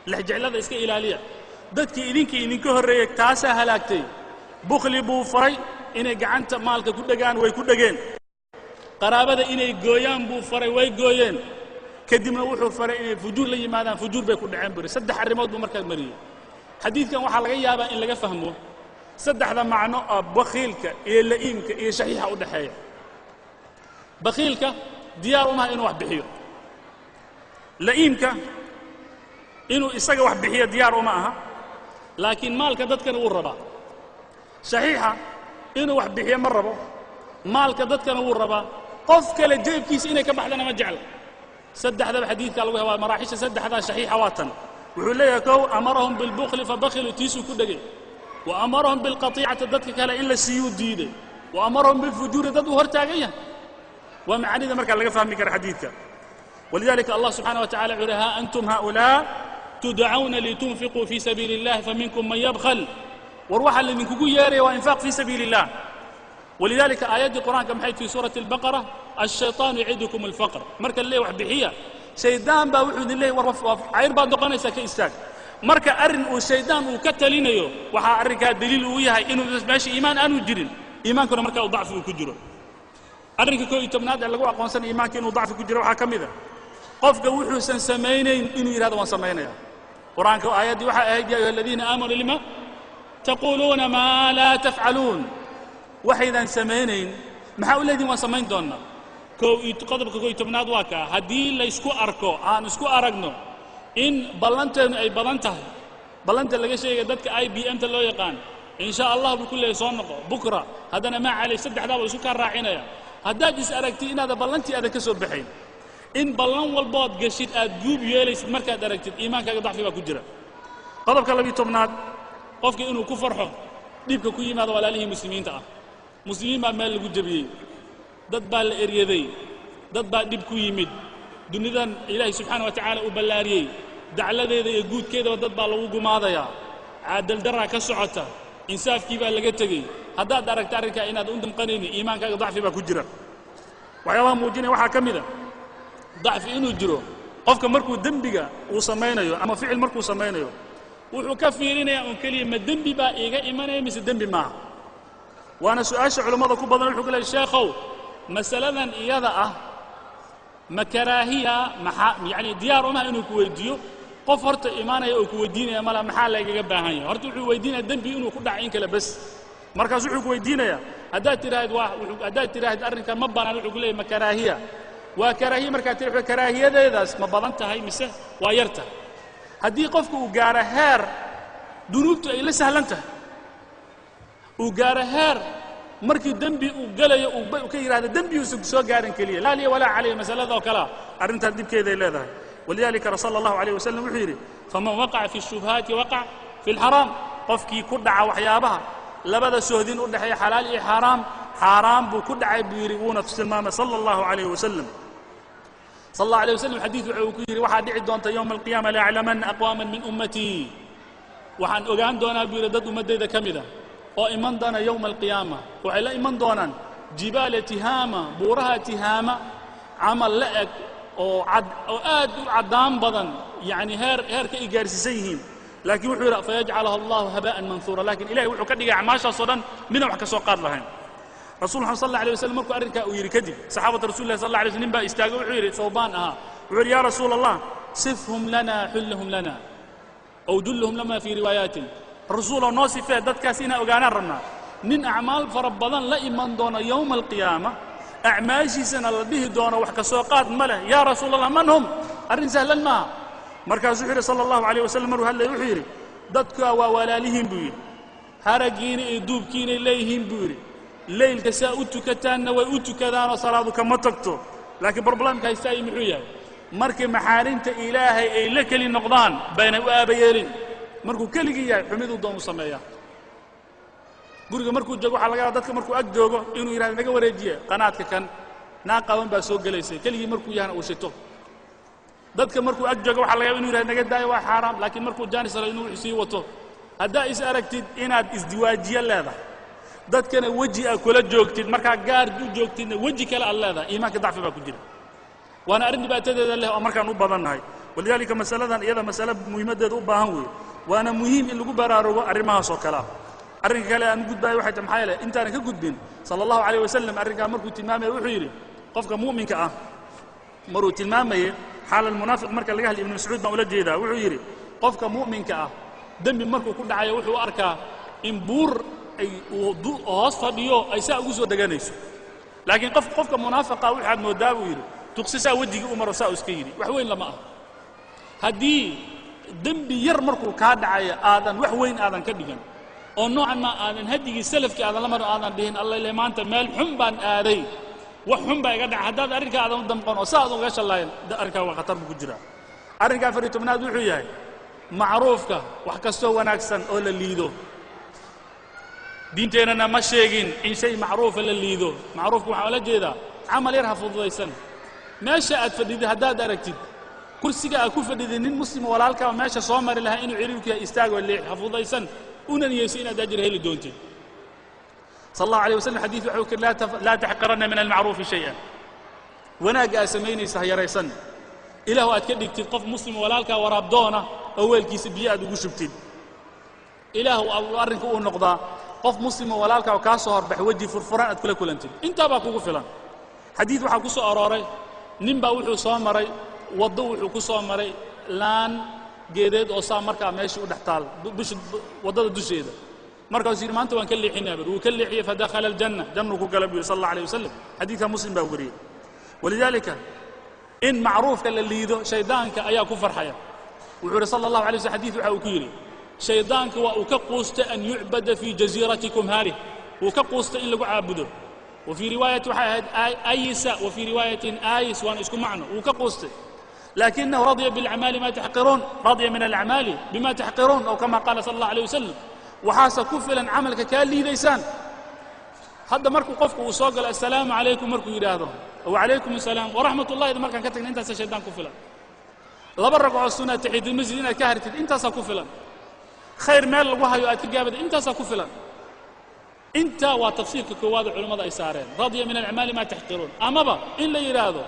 لحجع هذا إسكاء إلالية دادك إذنك هريك تاسا هلاكتي بخلي بو فري إني قعنت مالك كدقان ويكدقين قرابة إني قويان بو فري ويقويين كدمنا وحو فري إني فجور لي ماذا فجور بيكون عين بري سدح الرموت بمركز مريء حديث كان وحا لغا يابا إن لغا فهمه سدح ذا معنى بخيلك إيه لئيمك إيه شحيحة ودحية بخيلك ديار ما إنه واحد بحير لئيمك إنه إساق واحد بحير ديار وماها لكن مالك دادك نقول ربا شحيحة إنه واحد بحير مربو maalka dadkana wuu rabaa qof kale jeebkiisa inay ka baxdana ma jecla saddexdaba xadiidka lagu hawaa maraaxisha saddexdaa saxiixa waatan wuxuu leeyahay kow amarahum bilbukhli fabakhilu tiisuu ku dhegay wa amarahum bilqatiicati dadka kale in la siiyuu diiday wa amarahum bilfujuuri dad uu hortaagan yahay waa macaanida markaa laga fahmi kara xadiidka walidalika allah subxaana wa tacala wuxuu haa antum haulaa tudcauna litunfiquu fii sabiili اllahi faminkum man yabkhal war waxaa laydinkugu yeeraya waa infaaq fii sabiili اllah ولذلك آيات القرآن كما حيث في سورة البقرة الشيطان يعدكم الفقر مركا اللي وحبحية شيطان باوحود اللي عير بعض قناة كإستاك مركا أرن وشيطان وكتلين يو وحا أرنكا دليل وياها إنه ماشي إيمان أنو جرين إيمان كنا مركا وضعف وكجرو أرنكا كو يتمناد على قوة قوانسان إيمان كنا وضعف وكجرو وحا كمذا قفك وحوسا سمينين إنو يراد وانسمينين قرآن كو آيات وحا أهدي أيها الذين آمنوا لما تقولون ما لا تفعلون waxaydan sameeyeen maxaa u leedin waa sameyn doona qodobka koo tobnaad waa ka hadii la isku arko aan isku aragno in ballanteenu ay badan tahay ballanta laga sheegay dadka IBM ta loo yaqaan insha Allah bu kullee soo noqo bukra hadana ma cali saddexdaaba isku ka raacinaya haddaad is aragtid inaad ballantii aad ka soo baxay in ballan walbood gashid aad guub yeelaysid markaad aragtid iimaankaaga dacfi baa ku jira qodobka 12aad qofka inuu ku farxo dibka ku yimaado walaalihii muslimiinta ah مسلمين ما مال جبيه ضد بال إريدي ضد بال دبكو يمد دنيا إلهي سبحانه وتعالى وبلاري دعلا ذي يجود كذا وضد بال وجو ماذا يا عدل درع كسعته إنساف كيف لقيتجي هذا درك تارك إن هذا أنتم قريني إيمانك ضعف بكجرة ويلا موجين واحد كمذا ضعف إنه جرو قفك مركو دنبجا وسمينا يو أما فعل مركو سمينا يو وحكفيرين يا كلمة دنبي بقى إيجا إيمانه مس دنبي معه وانا سؤال علماء كو بدن وحو كلا الشيخو مسألة إياذا مكراهية يعني ديار ما إنه كويديو قف هرت إيمانه أو كويدينه مالا محل لقى باهية هرت وحو ويدينه دنبي إنه كل عين كلا بس مركز وحو كويدينه يا أداة تراهد أداة تراهد أرنك مبانا وحو كلا مكراهية وكراهية مركز تروح كراهية ذا ما بدنتها هاي مسه ويرته هدي قفك وجاره هير دنوبته إلا سهلنته وقال هير مركي دنبي وقال وكير هذا دنبي وسوق قارن كليه لا لي ولا عليه مسألة ذا وكلا أرنت الدب كذا إلى ذا ولذلك رسول الله عليه وسلم وحيري فمن وقع في الشبهات وقع في الحرام قفكي كدع وحيابها لبدا سهدين قد حي حلال حرام حرام بكدع بيريون في السمام صلى الله عليه وسلم صلى الله عليه وسلم حديث وكيري واحد يعد أنت يوم القيامة لا يعلمن أقواما من أمتي وحن أجان دونا بيردد ومدد كمذا وإيمان دونا يوم القيامة وعلى إيمان دونا جبال تهامة بورها تهامة عمل لأك أو آد عدام بدن يعني هير كإيجارسيين لكن وحير فيجعلها الله هباء منثورا لكن إلهي وحو كدقى عماشا صدا من وحكا سوقات لهين رسول الله صلى الله عليه وسلم مركو أرنكا ويركدي صحابة رسول الله صلى الله عليه وسلم با استاقوا وحير ثوبان وحير يا رسول الله صفهم لنا حلهم لنا أو دلهم لما في روايات الرسول الناصف فيه داد كاسينا وقانا رنا من أعمال فربضان لا إيمان دونا يوم القيامة أعماشي سنة به دونا وحكا سوقات ملا يا رسول الله من هم أرن سهلا ما مركز وحير صلى الله عليه وسلم مروا هلا وحير دادك وولالهم بوير هرقين دوبكين إليهم بوير الليل كسا أتكتان وأتكذان صلاتك ما تكتو لكن بربلام كايستاي محويا مركي محارنت إلهي إي لك للنقضان بين وآبيالين مركو كليجيا حميد الضوء مصمية قرق مركو جوجو حلقة دتك مركو أجوجو إنه يراد نجا ورجية قناتك كان ناقوم بسوق جلسة كليجي مركو يهنا وشتو دتك مركو أجوجو حلقة إنه يراد نجا داي وحرام لكن مركو جاني صار إنه يسوي وتو هذا إذا أركتد إن إزدواجية هذا دتك أنا وجهي أكل جوجتد مركا جار جوجتد وجهي كلا الله هذا إيمانك ضعف بكجرا وأنا أرني بأتدى الله أمرك أن أبضن هاي ولذلك مسألة إذا مسألة مهمة أباهوي وأنا مهم إن لقوا برارو أرمها صكلا أرنك كلا أن جود باي واحد محايلة أنت أنا كجود بين صلى الله عليه وسلم أرنك مركو تمامة وحيري قفك مؤمن كأ مرو تمامة حال المنافق مركا لقاه ابن مسعود ما ولد جيدا وحيري قفك مؤمن كأ دم مركو كل عيا وحو أركا إن بور أي وصفة ديو أي ساعة جزء دجانيس لكن قفك منافق واحد مداوير تقصيسا ودي أمر ساعة سكيري وحوين لما هدي دنبي يرمركو كاد عيا آذان وحوين آذان كديجان oo noocan ma aadan hadigii salafkii aadan la mar aadan dhihin alla ilaahay maanta meel xun baan aaday wax xun baa iga dhacay haddaad arrinka aadan u damqon oo saad uga shalayn arrinka waa khatar ku jira arrinka 14aad wuxuu yahay macruufka wax kastoo wanaagsan oo la liido diinteenana ma sheegin in shay macruuf la liido macruufku waxa la jeedaa amal yar hafudaysan meesha aad fadhido haddaad aragtid kursiga aad ku fadhido nin muslim walaalka meesha soo mari lahaa inuu ciriirku istaago leex hafudaysan una niyeyso inaad ajir heli doontid sallallahu alayhi wasallam hadith wuxuu la tahqirana min al-ma'ruf shay'an wanaaga sameynaysa yaraysan ilaahu aad ka dhigtid qof muslim walaalka waraab doona oo weelkiisa biyo aad ugu shubtid ilaahu arrinku uu noqdaa qof muslim walaalka oo ka soo horbax waji furfuran aad kula kulantid inta baa kugu filan hadith waxa ku soo arooray nin baa wuxuu soo maray wado wuxuu ku soo maray laan geedeed oo saa markaa meesha u dhaxtaal wadada dusheeda markaa uu maanta waan ka leexinaa uu ka leexiyay fadakhala aljanna jannu ku galay sallallahu alayhi wasallam hadithka muslim baa wariyay walidalika in macruufka la liido shaydaanka ayaa ku farxaya wuxuu sallallahu alayhi wasallam hadith waxa uu ku yiri shaydaanka waa uu ka quusta an yu'bada fi jaziratikum hari uu ka quusta in lagu caabudo وفي رواية واحد أيسا وفي رواية آيس وأنا اسكو معنى وكقوسته لكنه رضي بالأعمال ما تحقرون رضي من الأعمال بما تحقرون أو كما قال صلى الله عليه وسلم وحاس كفلا عملك كان لي ليسان هذا مركو قفك وصاق السلام عليكم مركو يراده وعليكم السلام ورحمة الله إذا مركا كتك أنت سيدان كفلا لبرك على السنة تحيد المسجد كهرت أنت سكفلا خير مال وهي أتجابد أنت سكفلا انت وتفسير كواد علماء ايسارين رضي من الاعمال ما تحقرون اما با الا يرادو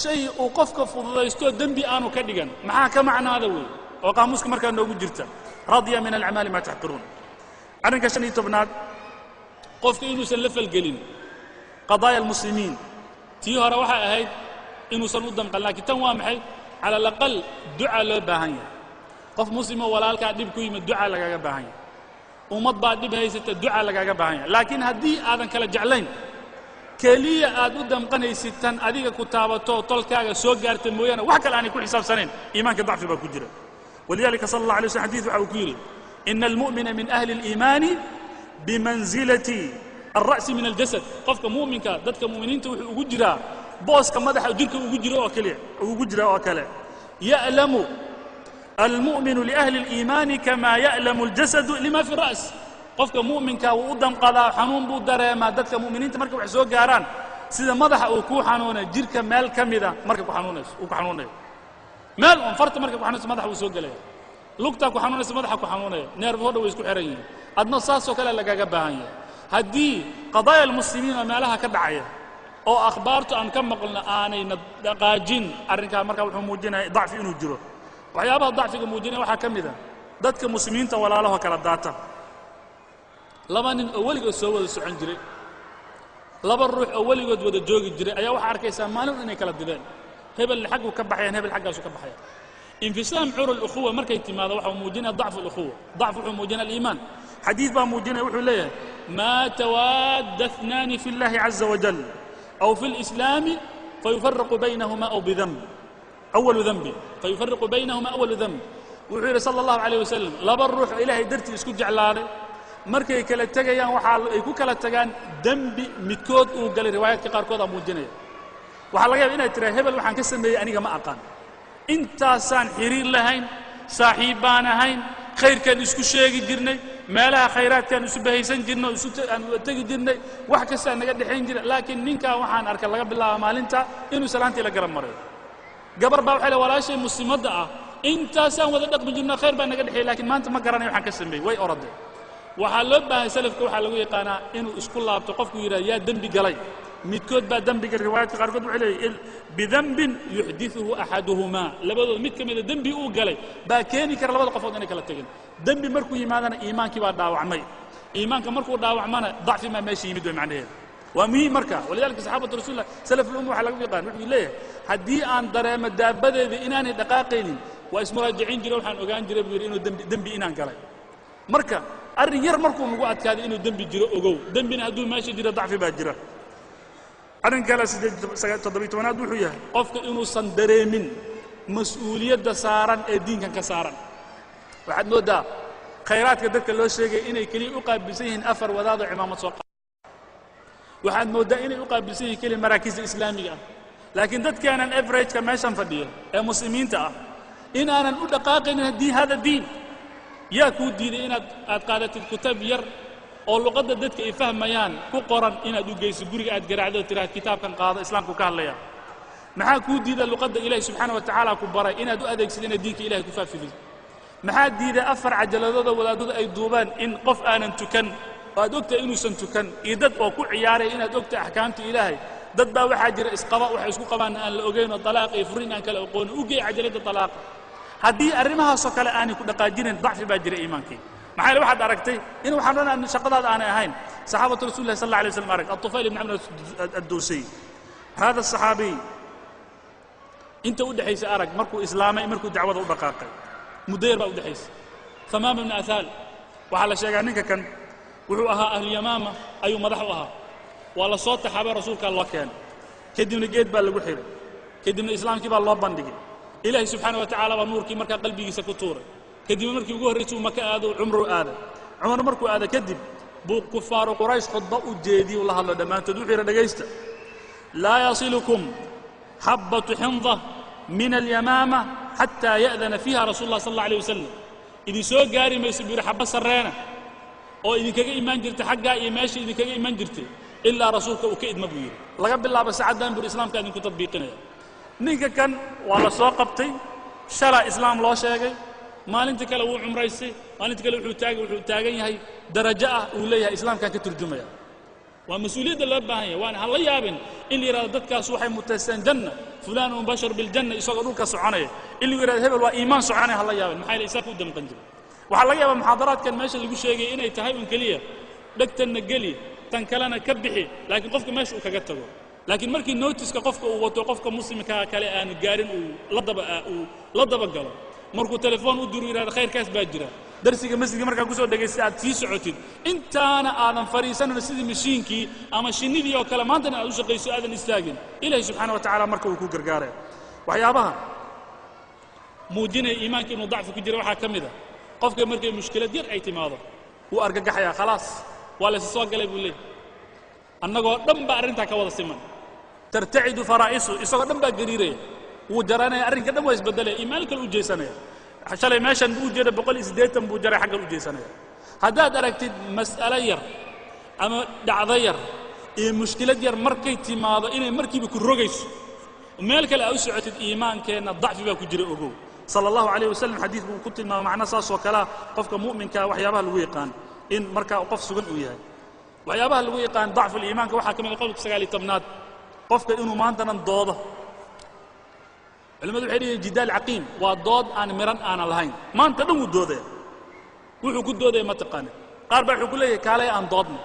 شيء وقفك فضيستو دنبي انو كدغن ما كمعنى هذا وي وقاموسك marka noogu jirta رضي من الاعمال ما تحقرون arrinka 15 qofka inuu san la falgelin qadaaya المسلمين tii hore waxa ahayd inuu san u damqan laakiin tan waa maxay على الاقل du'a loo baahan yahay qof muslim walaalka dib ku yimid du'a lagaga baahan yahay ummad baa dib haysata duca lagaga baahan yahay laakiin haddii aadan kala jeclayn kaliya aad u damqanaysid tan adiga ku taabato tolkaaga soo gaartay mooyana wax kale aanay ku xisaabsanayn iimaanka dacfi baa ku jira walidalika sallallahu alayhi wasallam hadith waxa uu ku yiri inna al-mu'mina min ahli al-iiman bimanzilati ar-ra's min al-jasad qofka mu'minka dadka mu'miniinta wuxuu ugu jiraa booska madaxa jirka ugu jiro oo kale ya'lamu المؤمن لأهل الإيمان كما يألم الجسد لما في الرأس قفك مؤمن كودم قضاء حنون بودره ما دتك مؤمنين تمرك وحسو جاران سيدا مدح وكو حنونه جيرك مال كميدا مركب حنونس وحنونه مال انفرت مركب حنونس مدح وسو جليه لوقتك وحنونس مدح وحنونه نيرف هو اسكو خيرين ادنا ساسو كلا لغا باهان هدي قضايا المسلمين ما لها كدعيه او اخبارته ان كم مقلنا اني دقاجين ارنكا marka wuxuu muujinay ضعف inuu jiro waxyaabaha dacfiga muujinaya waxa kamida dadka muslimiinta walaalaha kala daata laba nin oo waligood soo wada socon jiray laba ruux oo waligood wada joogi jiray ayaa waxa arkaysaa maalin inay kala dideen hebel xaqu ka baxayaan hebel xaqaasu ka baxayaan infisaam curu al-ukhuwa markay timaado waxa muujinaya dacf al-ukhuwa dacf wuxuu muujinaya al-iimaan xadiis baa muujinaya wuxuu leeyahay ma tawadda ithnani fi Allah azza wa jalla aw fi al-islam fayufarriqu baynahuma aw bidhanb أول ذنب فيفرق بينهما أول ذنب وحير صلى الله عليه وسلم لا بروح إلهي درتي اسكو جعلاني مركي كلا تجيان وحال يكون كلا تجان ذنب متكود وقال روايات كقاركود موجنية وحال جاب إنا ترى هبل وحن كسر بي أنيق ما أقان أنت سان حرير لهين صاحبان هين خير كان اسكو شيء جرني ما لها خيرات كان اسبه يسن جرنا وتجي جرني وحكسر نقد حين جر لكن نينكا وحن أركل الله بالله مالنتا إنه سلامتي لقرب مرة قبر باب حلا ولا شيء مسلم دعاء انت سان ودا دق بجنا خير بان نغا دخي لكن ما انت ما غراني waxaan ka sameeyay way orade waxa loo baahay salafka waxa lagu yaqaana inuu isku laabto qofku yiraahdo yaa dambi galay midkood baa dambiga riwaayadka qaarkood wuxuu leeyahay bidhanbin yuhdithuhu ahaduhuma labadood mid kamid dambi uu galay baa keeni kara labada qofood inay kala tagin dambi markuu yimaadana iimaankii baa dhaawacmay iimaanka markuu dhaawacmana dacfi ma meeshii yimid way macnaheedu ومهم مركا ولذلك صحابة رسول الله سلف الأمة على قبل قال وحي ليه هدي أن درى مدابة ذي إناني دقاقين واسمه راجعين جرا وحن أوجان جرا بيقول إنه دم إنان قال مركا الرجال مركو مقعد كذا إنه دم جرا أوجو دم هدول ماشي جرا ضعف باجرا أرن قال سجد تضبيط ونادو حياه قفك إنه صندري من مسؤولية دسارا الدين كان كسارا واحد نودا khayraadka dadka loo sheegay inay kaliya u qaabilsan yihiin afar wadaad oo cimaamad soo qaada waxaad moodaa inay u qaabilsan yihiin kaliya maraakiista islaamiga ah laakiin dadkeenan average-ka meeshan fadhiya ee muslimiinta ah in aanan u dhaqaaqaynin haddii hada diin yaa kuu diiday inaad qaadatid kutab yar oo luqadda dadka ay fahmayaan ku qoran inaad u geyso guriga aad garaacdo tiraahd kitaabkan qaado islaamku ka hadlaya maxaa kuu diida luqadda ilaahi subxaana wa tacaala ku baray inaad u adeegsid inaad diinka ilahay ku faafidid maxaa diiday afar cajaladooda wadaadadu ay duubaan in qof aanan tukan oo aad ogtahay inuusan tukan iyo dad oo ku ciyaaray inaad ogtahay axkaamta ilaahay dad baa waxaa jira isqaba waxay isku qabaan aan la ogeyn oo talaaq iyo furiin aan kala aqoonin u geey cajaladda talaaqa haddii arrimahaasoo kale aanay ku dhaqaajinayn dacfi baa jira iimaankii maxaa yeele waxaad aragtay in waxaan dhan shaqadaada aanay ahayn saxaabatu rasulillahi sal alla alay waslam arag atufayl ibn camr addowsiy hada asaxaabiy inta u dhexaysa arag markuu islaamay markuu dacwada u dhaqaaqay muddo yar baa u dhexaysa hamaam ibn athaal waxaa la sheegaa ninka kan wuxuu ahaa ahluyamaama ayuu madax u ahaa waa la soo taxaabay rasuulkaa loo keenay kadibna geed baa lagu xiray kadibna islaamkii baa loo bandhigay ilaahay subxaana wa tacaala baa nuurkii markaa qalbigiisa ku tuuray kadibna markii ugu horraysay uu maka aado cumru aaday cumar markuu aada kadib buu kufaaru quraysh khudba u jeediyey u la hadlo dhammaantood wuxuu yidhi dhegaysta laa yasilukum xabbatu xinda min alyamaama xataa ya'dana fiiha rasuulu llah sal alla alayh wasalam idin soo gaari mayso buu yidhi xabba sarreena oo idinkaga imaan jirtay xaggaa iyo meesha idinkaga iman jirtay ilaa rasuulka uu ka idma buu yidhi laga bilaabo saacaddan buu islaamka idinku tadbiiqinaya ninka kan waa la soo qabtay shalaa islaam loo sheegay maalinta kale wuu cumraystay maalinta kale wuxuu taagan yahay darajo ah uu leeyahay islaamkaa ka turjumaya waa mas-uuliyadda loo baahan yahay waana ha la yaabin in la yidhahdo dadkaas waxay mutaysteen janna fulaan mubashar biljanna isagoo dhulka soconaya in lagu yidhahdo hebel waa iimaan soconaya ha la yaabin maxaa yeele islaamka u damqan jira waxaa laga yaabaa muxaadaraadkan meesha lagu sheegay inay tahay un keliya dhegtanna geli tan kalena ka bixi laakiin qofka meesha uu kaga tago laakiin markii notiska qofka uu wato qofka muslimka kale aanu gaarin uu la daba galo markuu telefoon u diro yidhahdo khayrkaas baa jira darsiga masjidka markaa ku soo dhegaystay aad sii socotid intaana aadan fadhiisanana sidii mashiinkii ama shinnidii oo kale maantana aad u shaqayso aadan istaagin ilaahay subxaana wa tacaala marka uu ku gargaaraya waxyaabaha muujinaya iimaanka inuu dacfi ku jira waxaa ka mid a qofka markay mushkilad yar ay timaado wuu argagaxayaa khalaas waa laysa soo galay buu leeyahy annagoo dhan baa arrintaa ka wada siman tartacidu faraa'isu isagoo dhan baa gariiraya wuu jaranaya arrinka dhan waa isbeddelaya iimaan kale u jeesanaya shalay meeshan buu jeeday 180 buu jaray xaggan u jeesanaya haddaad aragtid mas'alo yar ama dhacdo yar iyo mushkilad yar markay timaado inay markiiba ku rogayso meel kale aad u socotid iimaankeenna dacfi baa ku jira ogow sala allahu calayh wasalam xadiid buu ku tilmaamay macno saas oo kalea qofka mu'minkaa waxyaabaha lagu yaqaan in markaa qof sugan uu yahay waxyaabaha lagu yaqaan dacfuliimaanka waxaa ka mid a qodobka 19aad qofka inuu maantanan doodo culimadu waxay leeyihiin jidaal caqiim waa dood aan miran aanan lahayn maanta dhan wuu doodaya wuxuu ku doodaya ma taqaanin qaar baa wuxuu ku leeyahay kaalaya aan doodno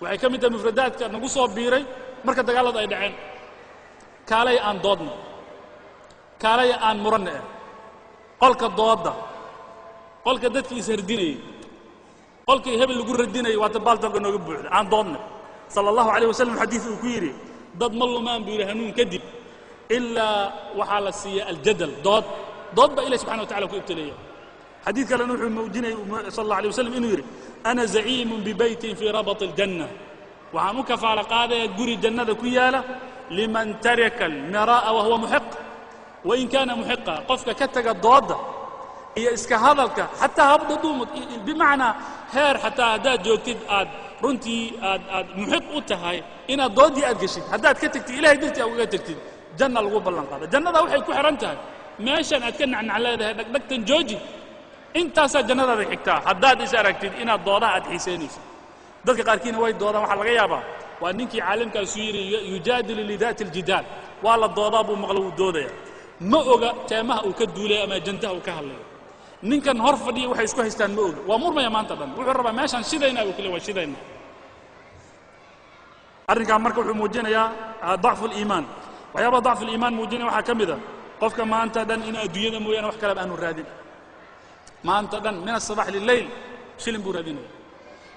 waxay ka mid tahay mufradaadka nagu soo biiray marka dagaalladu ay dhaceen kaalaya aan doodno kaalaya aan muranna ah qolka doodda qolka dadkii ishardinayey qolkii hebel lagu radinayay waa dabaaltalka nooga buuxda aan doodna sala allahu calayh wasalam xadiid uu ku yidhi dad ma lumaan buu yidhi hanuun kadib ilaa waxaa la siiya aljadal dood baa ilahi subxana wa tacala ku ibtileeya xadiid kalena wuxuu muujinayay sal allah alay wasalam inuu yidhi ana zaciimun bibaytin fii rabat aljanna waxaan u kafaala qaadaya guri jannada ku yaala liman taraka almiraa'a wahuwa muxiq wain kaana muxiqa qofka ka taga doodda iyo iska hadalka xataa habdadumud bimacnaa heer xataa haddaad joogtid aad runtii aad muxiq u tahay inaad dooddii aad geshid haddaad ka tagtid ilahay dartii aad uga tagtid janna lagu ballan qaada jannada waxay ku xihan tahay meeshan aad ka nacnac leedahay dhagdhagtan jooji intaasaa jannadaada xigtaa haddaad is aragtid inaad doodaha aad xiisaynaysid dadka qaarkiina way doodaan waxaa laga yaabaa waa ninkii caalimkaasu yidhi yujaadilu lidaati aljidaal waa la doodaa buu maqlo wuu doodaya ma oga teemaha uu ka duulaya ama ajantaha uu ka hadlayo ninkan hor fadhiya waxay isku haystaan ma oga waa murmaya maanta dhan wuxuu rabaa meeshaan shidaynaa buu kule waa shidaynaa arrinkaa marka wuxuu muujinayaa dacfu aliimaan waxyaabaha dacfu aliimaan muujinaya waxaa ka mid a qofka maanta dhan in adduunyada mooyaane wax kaleba aanu raadin maanta dhan min asabax lileyl shilin buu raadinaya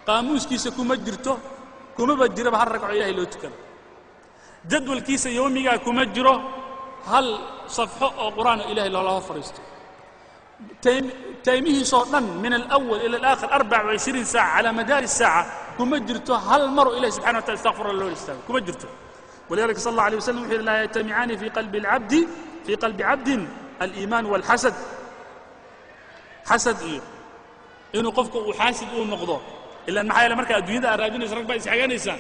qaamuuskiisa kuma jirto kumaba jiraba hal ragco ilahay loo tukada jadwalkiisa yowmigaa kuma jiro hal safxo oo qur'aan oo ilahay loola hor fadhiisto تايمه صوتن من الأول إلى الآخر 24 ساعة على مدار الساعة كما جرته هل مروا إليه سبحانه وتعالى استغفر الله والاستغفر كما جرته ولذلك صلى الله عليه وسلم لا يجتمعان في قلب عبد الإيمان والحسد حسد إيه إنه قفك وحاسد ونقضه إلا أن حياة مركز الدنيا ده أرادين يسرق بقى يسحقان إنسان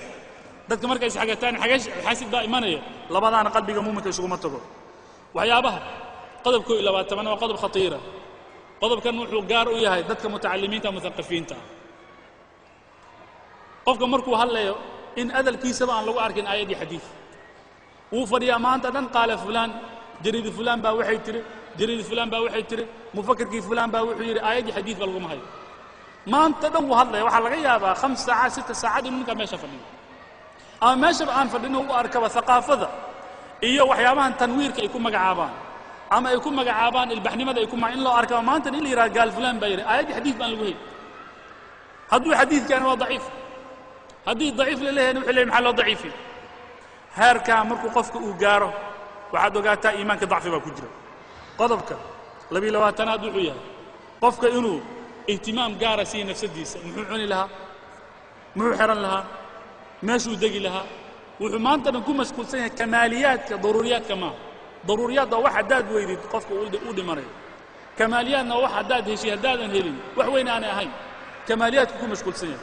dadka markay isxagataan xaasid baa imanaya labadaana qalbiga muuminka isugu matago waxyaabaha qodobku 20 waa qodob khatiira qodobkan wuxuu gaar u yahay dadka mutacallimiinta mutaqafiinta qofka markuu hadlayo in adalkiisa aan lagu arkin aayadi xadiis uu fadhiya maanta dhan qaala fulan jariid fulan baa waxay tiri mufakkirkii fulan baa wuxuu yiri aayadi xadiis baa lagu mahay maanta dhan uu hadlayo waxa laga yaabaa 5 saacaad 6 saacaad inuu ka meesha fadhiyo ama meesha aan fadhino u arkaba thaqaafada iyo waxyaabahan tanwiirka ay ku magacaabaan ama ay ku magacaabaan ilbaxnimada ay ku in loo arkaba maanta in la yiraahdo gaal fulan baa yiri aayadi xadiis baan lagu helay hadduu xadiiskan waa daciif haddii daciif la leeyahay wuxuu leeyahay maxaa loo daciifi heerka markuu qofka uu gaaro waxaad ogaataa iimaanka dacfi baa ku jira qodobka 22aad wuxuu yahay qofka inuu ihtimaam gaara si nafsadiisa muxuu cuni lahaa muxuu xiran lahaa ماشي ودقي لها وحمان تنا كم مسكول سنة كماليات كضروريات كمان ضروريات ده واحد داد ويريد قفك ودي مريض كماليات ده واحد داد هشي هداد هيلين وحوين أنا هاي كماليات كم مسكول سنة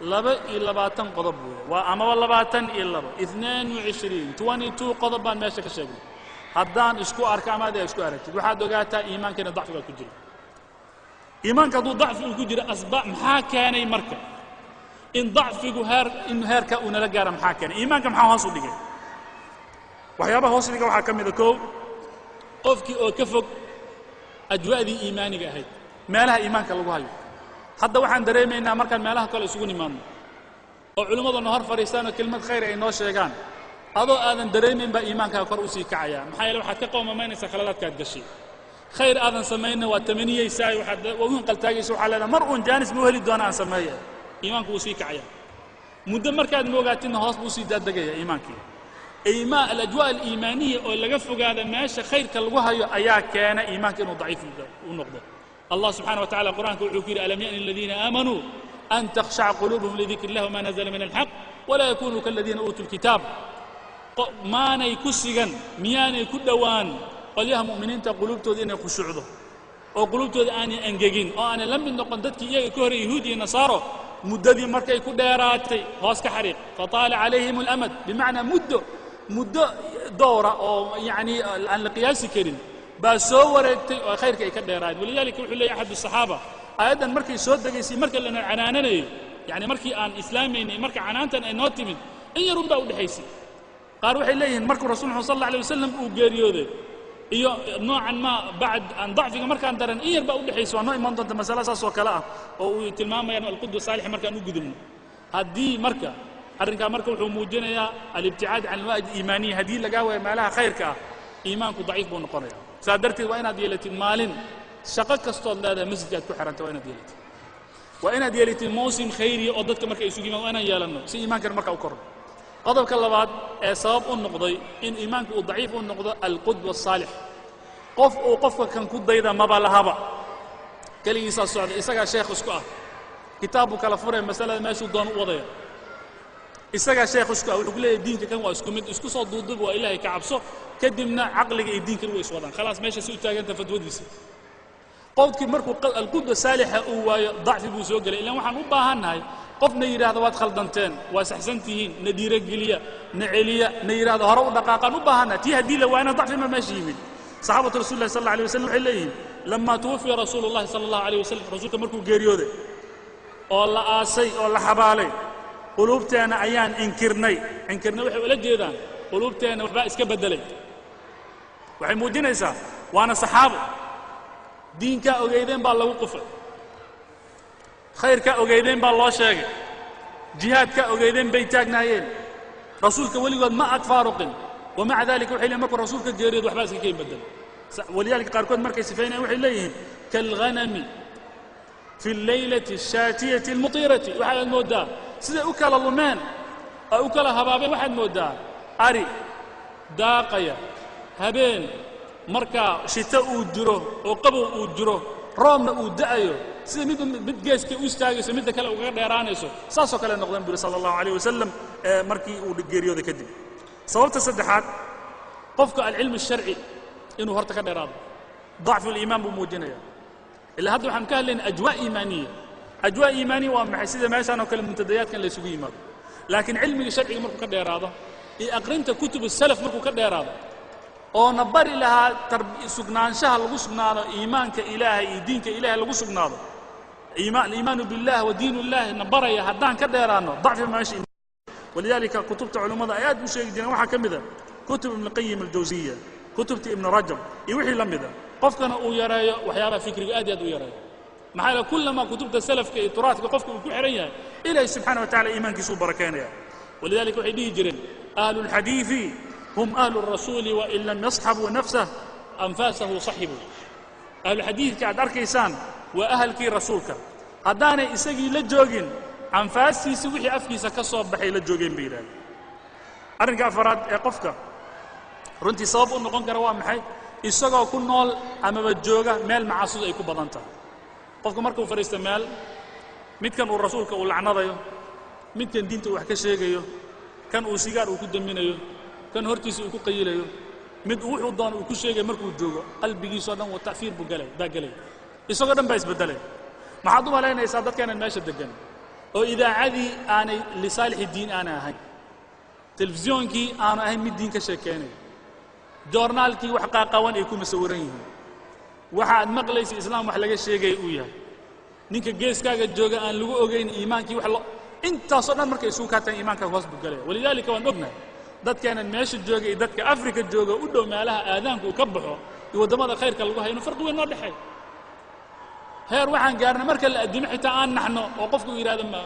لبا إلا باتن قضب وأما والله باتن إلا 22 قضبان ماشي كشغل هدان إسكو أركام هذا إسكو أركت واحد وقاتا إيمان كان ضعف الكجري إيمان كان ضعف الكجري أسباب محاكاني مركب إن ضعفك إن هارك ونلقى محاكنا إيمانك محا هاسو دقي وحيابا هاسو دقي وحاكم ذكو قفك أو كفك أجواء ذي إيمانك أهيد ما لها إيمانك الله هاي حتى وحان دريم إنها مركا ما لها كل يسوون إيمان وعلماء النهار فريسان وكلمة خير إنه شيغان هذا آذن دريم إن بإيمانك وكرؤسي كعيا محايا لو حتى قوم ما ينسى خلالات كاتقشي خير آذن سمينا والتمنية يساي وحد وهم قلتاقي سوح على مرء جانس موهلي دوانا سمية إيمانك وسيك عيا مدمر كاد موجاتنا هاس بوسي دادجيا إيمانك إيمان الأجواء الإيمانية اللي قفوا هذا ماشى خير كالوهي أيا كان إيمانك إنه ضعيف ونقطة الله سبحانه وتعالى القرآن يقول ألم يأن الذين آمنوا أن تخشع قلوبهم لذكر الله وما نزل من الحق ولا يكونوا كالذين أوتوا الكتاب ما نيكسجن مياني كدوان قال يا مؤمنين تقلوبتوا ذين يخشعوا وقلوبتوا أني أنججين أنا لم نقندتك إياه كهر يهودي نصارى مدة مركي كديراتي هاسك حريق فطال عليهم الأمد بمعنى مدة دورة أو يعني القياس كريم بسور خير كي كديرات ولذلك يقول لي أحد الصحابة أيضا مركي سود دقيسي مركي لنا عنانني يعني مركي عن إسلامي مركي عنانتن نوتمن إن يرون بقى ودحيسي قالوا وحي ليه مركي رسول الله صلى الله عليه وسلم وقريوده iyo noocan ma baad aan dacfiga markaan daran in yarba u dhaxayso noo iman doonta mas'ala saas oo kala ah oo uu tilmaamayaan al-qudwa salih markaan u gudubno hadii marka arrinka marka wuxuu muujinayaa al-ibtiaad an al-wa'd iimani hadii laga way meelaha khayrka iimaanku daciif buu noqonayaa saadartii waa inaad yeelatid maalin shaqo kasto leedahay masjidka ku xiranta waa inaad yeelatid mawsim khayri oo dadka marka isugu yimaadaan waa inaan yeelano si iimaanka marka u kordho قضبك اللباد سبب النقضي إن إيمانك ضعيف النقضة القدوة الصالح قف كان كود إذا ما بالهبا كلي إيسا السعودي إيسا شيخ اسكوا كتابك لفورة مسألة ما شو دون وضيع إيسا شيخ اسكوا ويقول لي الدين كان واسكو مد اسكو صاد ضد وإلهي كعبسو كدمنا عقلك الدين كان ويسودان خلاص ماشي سويت أنت فتوديس قودك مركو القدوة الصالحة وضعف بوسوق إلا وحن وباهناي قفنا يراد واد خلدنتين واسحسنتين نديرك جليا نعليا نيراد هرو دقاقا نبهنا تي هدي لو انا ضعف ما ماشي من صحابه رسول الله صلى الله عليه وسلم عليه لما توفي رسول الله صلى الله عليه وسلم رسولك مركو غيريوده او لا اسي او لا حبالي قلوبتنا ايان انكرني waxay wala jeedaan qulubteena waxba iska bedelay waxay muujinaysaa waana saxaabo diinka ogeydeen baa lagu qufay خيرك أوجيدين بالله شاقي جهادك أوجيدين بيتاك نايين رسولك ولي ما أكفارق ومع ذلك وحي لما يكون رسولك جريد وحباسك كيف بدل ولذلك قاركون مركز سفين وحي إليهم كالغنم في الليلة الشاتية المطيرة وحي المودة سيدي أكل اللمان أكل هبابين وحي المودة أري داقية هبين مركا شتاء ودره وقبو ودره roobna uu da'ayo sida mid geeska u istaagayso midda kale uga dheeraanayso saasoo kale noqdeen buri sallallahu alayhi wasallam markii uu geeriyooday kadib sababta saddexaad qofka al-ilm sharci inuu horta ka dheeraado ضعف الإيمان بموجنيا اللي هذا وحن كهلين أجواء إيمانية ومحي سيدة ما يسانو كل المنتديات كان ليسوا يمر لكن علم الشرعي مركو كدير هذا أقرنت كتب السلف مركو كدير هذا أو نبر لها سجنان شهر لغو سجنان إيمان كإلهي دين كإلهي لغو سجنان الإيمان بالله ودين الله نبر يا هدان كدير هذا ضعف ما يشي ولذلك كتبت علماء آيات مشاهد دين وحا كمذا كتب ابن القيم الجوزية كتبت ابن رجب يوحي لمذا قفكنا او يرايا وحيابا فكري ادي ادو يرايا maxaa كلما كتبت السلف كي تراث قفك ku xiran yahay ilaahay subhanahu wa ta'ala iimaankiisu barakeynaya ولذلك waxay dhihi jireen ahlu alhadith hum ahlu ar-rasul wa in lam yashabu nafsahu anfasahu sahibu ahlu alhadith ka arkaysaan wa ahlki rasuulka hadana isagii la joogin anfaasiisa wixii afkiisa ka soo baxay la joogeen biiraan arrinka afraad ee qofka runtii sabab u noqon kara waa maxay isagoo ku nool ama jooga meel macaasud ay ku badan tahay qofku markuu fariisto meel midkan uu rasuulka uu lacnadayo midkan diinta wax ka sheegayo kan uu sigaar uu ku daminayo kan hortiisa uu ku qayilayo mid wuxuu doon uu ku sheegay markuu joogo qalbigiisa dhan waa taafiir buu galay isagoo dhan baa isbedelay maxaad u malaynaysaa dadkan meesha degan oo idaacadii aanay li saalix diin aan ahayn telefisyonkii aan ahayn mid diin ka sheekeynay joornaalkii wax qaaqawan ay ku masawiran yihiin waxaad maqlaysaa islaam wax laga sheegay uu yahay ninka geeskaaga jooga aan lagu ogeyn iimaankii wax intaas oo dhan markay isugu kaataan iimaanka hoos buu galay walidaalika waan ognahay dadkeena meesha jooga iyo dadka Afrika jooga u dhow meelaha aadaanku ka baxo iyo wadamada khayrka lagu hayno farqi weyn oo dhaxay heer waxaan gaarnay marka la adimo xitaa aan naxno oo qofku yiraahdo ma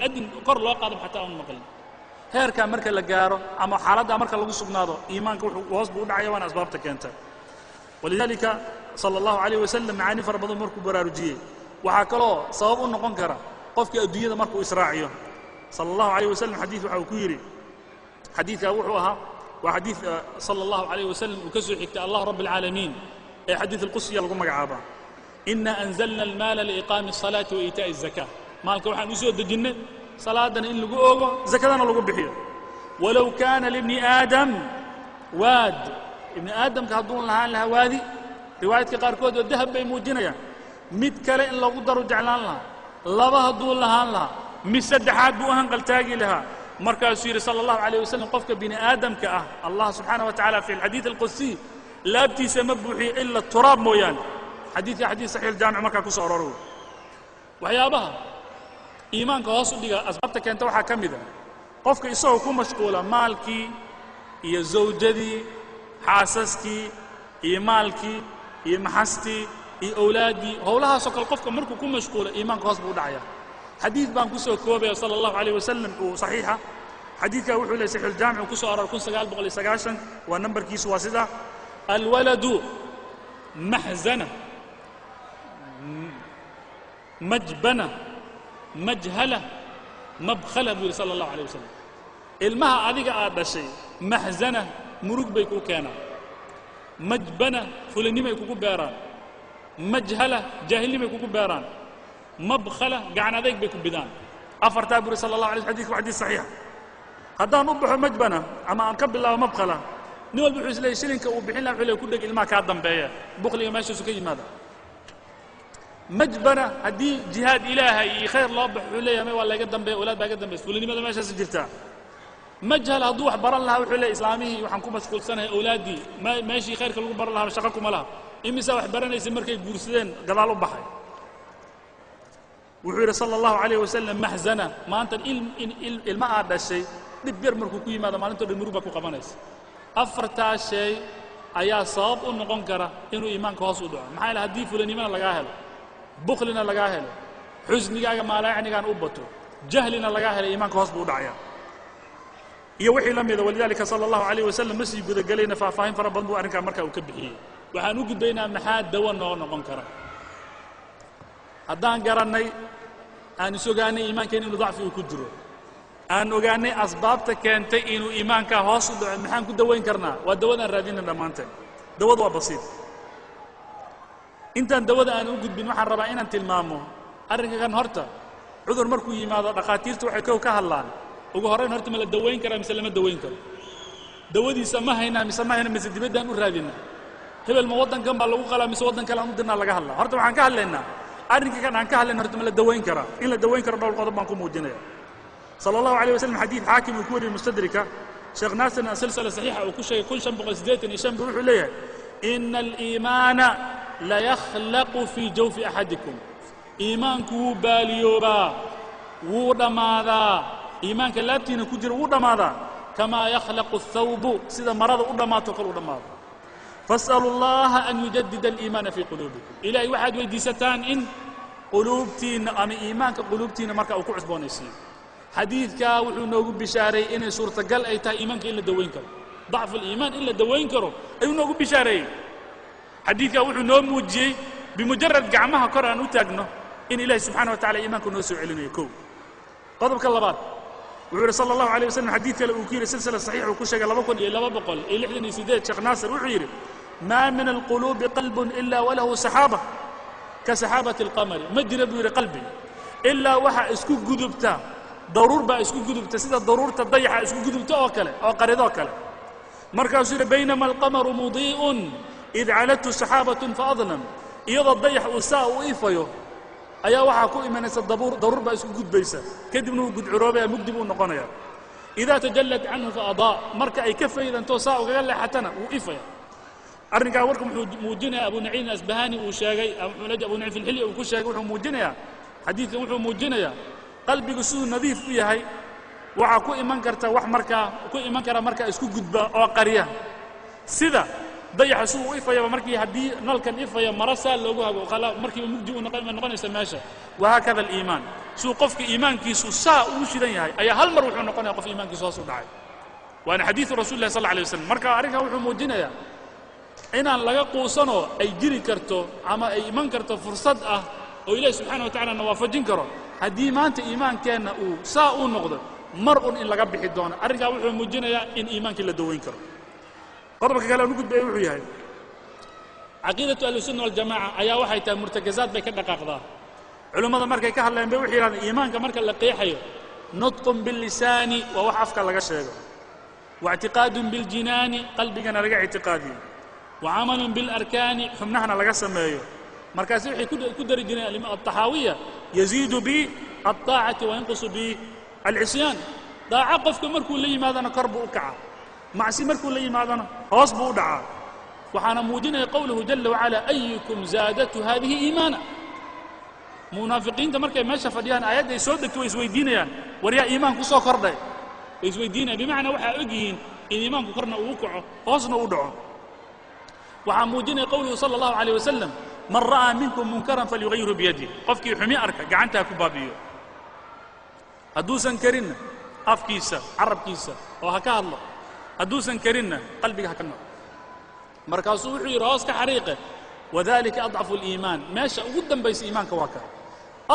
adin kor loo qaado xitaa aan maqlin heerka marka la gaaro ama xaaladda marka lagu sugnaado iimaanka wuxuu hoos buu dhacay waan asbaabta keenta walidaalika sallallahu alayhi wasallam maani farbadan markuu baraarujiyay waxa kale sabab u noqon kara qofka adduunyada markuu israaciyo sallallahu alayhi wasallam xadiis waxa uu ku yiri xadiiska wuxuu ahaa waa xadiis sallallahu alayhi wasallam uu ka soo xigtay Allah rabbil alamin ee xadiis al-qudsi lagu magacaabo inna anzalna al-mala liiqami as-salati wa ita'i az-zakah maalka waxaan u soo dejinay صلاتنا إن لقوا أوجو زكاتنا لقوا بحير ولو كان لابن آدم واد ابن آدم كهدون لها وادي رواية كقاركود والذهب بيموجنا يعني 100 كلا إن لو قدروا جعلان لها لبا هدون لها مسد حاد بوهن قلتاقي لها مركز سيري صلى الله عليه وسلم قفك بن آدم كأه الله سبحانه وتعالى في الحديث القدسي لا ابتسم بوحي إلا التراب مويان حديث صحيح الجامع مركز كسرروا وحيابها iimaanka hoos u dhiga asbaabta keenta waxa kamida qofka isagoo ku mashquula maalkii iyo zawjadii xaasaskii iyo maalkii iyo maxastii iyo awlaadii howlahaas oo kale qofka markuu ku mashquula iimaanka hoos buu dhacaya xadiis baan ku soo koobay sallallahu alayhi wasallam oo saxiixa xadiiska wuxuu leeyahay sahih al-jaami' ku soo aroor 1990 waa nambarkiisu waa sida al-waladu mahzana majbana مجهلة مبخلة بي صلى الله عليه وسلم المها أذيك آدشي محزنة مروق بيكو كانا مجبنة فلاني ما يكوكو بيران مجهلة جاهلي ما يكوكو بيران مبخلة قعنا ذيك بيكو بدان أفرتا بي صلى الله عليه وسلم حديث وحديث صحيح هذا نبح مجبنة أما أنكب الله مبخلة نقول بحيث لي شلينك وبحين لا حلو كل دقيقة الماء كادم بيا بخلي ماشي سكي ماذا مجبرة هدي جهاد إلهي خير الله بحوليه ما ولا قدم به أولاد بقدم بس ولني ماذا ماشي سجلتها مجهل هضوح برا لها وحوليه إسلامي وحنكون مسكول سنة أولادي ما ماشي خير كلكم برا لها شغلكم لها إمي سواح برنا يسمر كي جورسين قبالهم بحي وحول صلى الله عليه وسلم محزنة ما أنت الماء هذا الشيء دبير مركوكي ماذا ما أنت المروبك وقمانيس أفرتا الشيء أيا صاب ونقنكرة إنه إيمانك هاسو دعا محايل هدي فلاني من لقاهل بخلنا لقاهل حزنك ما لا يعني كان أبطو جهلنا لقاهل إيمانك هاس بودعيا يوحي لم يذا ولذلك صلى الله عليه وسلم مسي قد قالينا فاهم فربنا أنك مركا وكبحيه وحنوجد بين محاد دوان نقنكرة هدان قرني أن سجاني إيمان كان إنه ضعف وكجره أن أجاني أسباب تكنت إنه إيمان كهاس محن كده وين كرنا ودوان الرادين الرمانتين دوان بسيط intaan dawada aan u gudbin waxaan rabaa inaan tilmaamo arrinka kan horta cudur markuu yimaado dhaqaatiirtu waxay ka hadlaan ugu horreyn horta ma la daweyn karaa mise lama daweyn karo dawadiisa ma haynaa mise ma hayna mise dibaddaan u raadinaa hebel ma waddankan baa lagu qalaa mise waddan kale aan u dirnaa laga hadlaa horta waxaan ka hadlaynaa arrinka kan aan ka hadlayna horta ma la daweyn karaa in la daweyn karo dhowr qodob baan ku muujinaya sala allahu alayh wasallam xadiid xaakim uu ku wariyey mustadrika sheekh naasirna silsila saxiixa uu ku sheegay 1585 buu wuxuu leeyahay ina aliimaana layakhlaqu fii jawfi axadikum iimaanku wuu baaliyoobaa wuu dhammaadaa iimaanka laabtiina ku jira wuu dhammaadaa kamaa yakhlaqu athawbu sida marada u dhammaato kale u dhammaado fas'alu allaha an yujaddida aliimaana fii quluubikum ilaahay waxaad weydiisataan in quluubtiinna ama iimaanka quluubtiinna marka uu ku cusboonaysiiyo xadiidkaa wuxuu noogu bishaareeyey inay suurtagal ay tahay iimaanka in la daweyn karo dacfu aliimaan in la daweyn karo ayuu noogu bishaareeyey xadiidkaa wuxuu noo muujiyey bimujarad gacmaha kor aan u taagno in ilaahay subxaana wa tacala iimaanku noo soo celinayo kow qodobka labaad wuxuu yidhi sala allahu alayh wasallam xadiid kale uu ku yidhi silsila saxiix uu ku sheegay 2268 sheekh naasir wuxuu yidhi maa min alquluubi qalbun ilaa walahu saxaaba ka saxaabati alqamari ma jira buu yidhi qalbi ilaa waxa isku gudubta daruur baa isku gudubta sida daruurta dayaxa isku gudubta oo kale oo qaridoo kale markaasuu yidhi baynama alqamaru mudii'un id caladtu saxaabatun faadlam iyadoo dayax uu saa u ifayo ayaa waxaa ku imanaysa daruur baa isku gudbaysa kadibna wuu gudcuroobaya mugdi buu noqonaya idaa tajallad canhu faadaa marka ay ka faydanto saa ugaga leexatana wuu ifaya arrinkaa warka muxuu muujinayaa abu naciim asbahani uu sheegay abu naciim filxilya uu ku sheegay wuxuu muujinayaa xadiidkan wuxuu muujinayaa qalbigu siduu nadiif u yahay waxaa ku iman karta wax markaa ku iman kara markaa isku gudba oo qarya sida dayaxa siduu u ifayaba markii haddii nalkan ifaya mara saa loogu hago markiiba mugdi uu noqonaysa meesha wahaakada aliimaan siduu qofka iimaankiisu saa uu shidan yahay ayaa hal mar wuxuu noqonaya qof iimaankiisu hoos u dhacay waana xadiidu rasuuli llahi sal alay wasalam marka arrinkaa wuxuu muujinayaa inaan laga quusanoo ay jiri karto ama ay iman karto fursad ah oo ilaahi subxaana wa tacala na waafajin karo haddii maanta iimaankeenna uu saa uu noqdo mar un in laga bixi doono arrinkaa wuxuu muujinayaa in iimaankii la daweyn karo qodobka kale aan u gudbaya wuxuu yahay caqiidatu ahlusunna waljamaaca ayaa waxay tahay murtakazaad bay ka dhaqaaqdaa culimmada markay ka hadleen bay waxay yidhahdeen iimaanka marka la qeexayo nutqun billisaani waa wax afka laga sheego waictiqaadun biljinaani qalbigana laga ictiqaadiyo wacamalun bilarkaani xubnahana laga sameeyo markaasi waxay ku dari jireen alطaxaawiya yaziidu bialطaacati wayanqusu bialcisyaan daaco qofka markuu la yimaadana kor buu u kacaa macsi markuu la yimaadana hoos buu u dhacaa waxaana muujinaya qowluhu jala wacala ayukum zaadatu haadihi iimaana munaafiqiinta markay meesha fadhiyaan aayadda ay soo degto way isweydiinayaan war yaa iimaan ku soo kordhay way isweydiinayaan bimacnaa waxaa og yihiin in iimaanku korna uu kaco hoosna u dhaco waxaa muujinaya qowluhu sala allahu alayh wasalam man ra'aa minkum munkaran falyugayirhu biyadih qofkii xumi arka gacantaa ku baabi'iyo hadduusan karinna afkiisa carabkiisa oo ha ka hadlo hadduusan karinna qalbiga ha ka noqo markaasuu wuxuu yidhi hoos ka xariiqe wadalika adcafu aliimaan meesha ugu dambaysa iimaanka waa kaa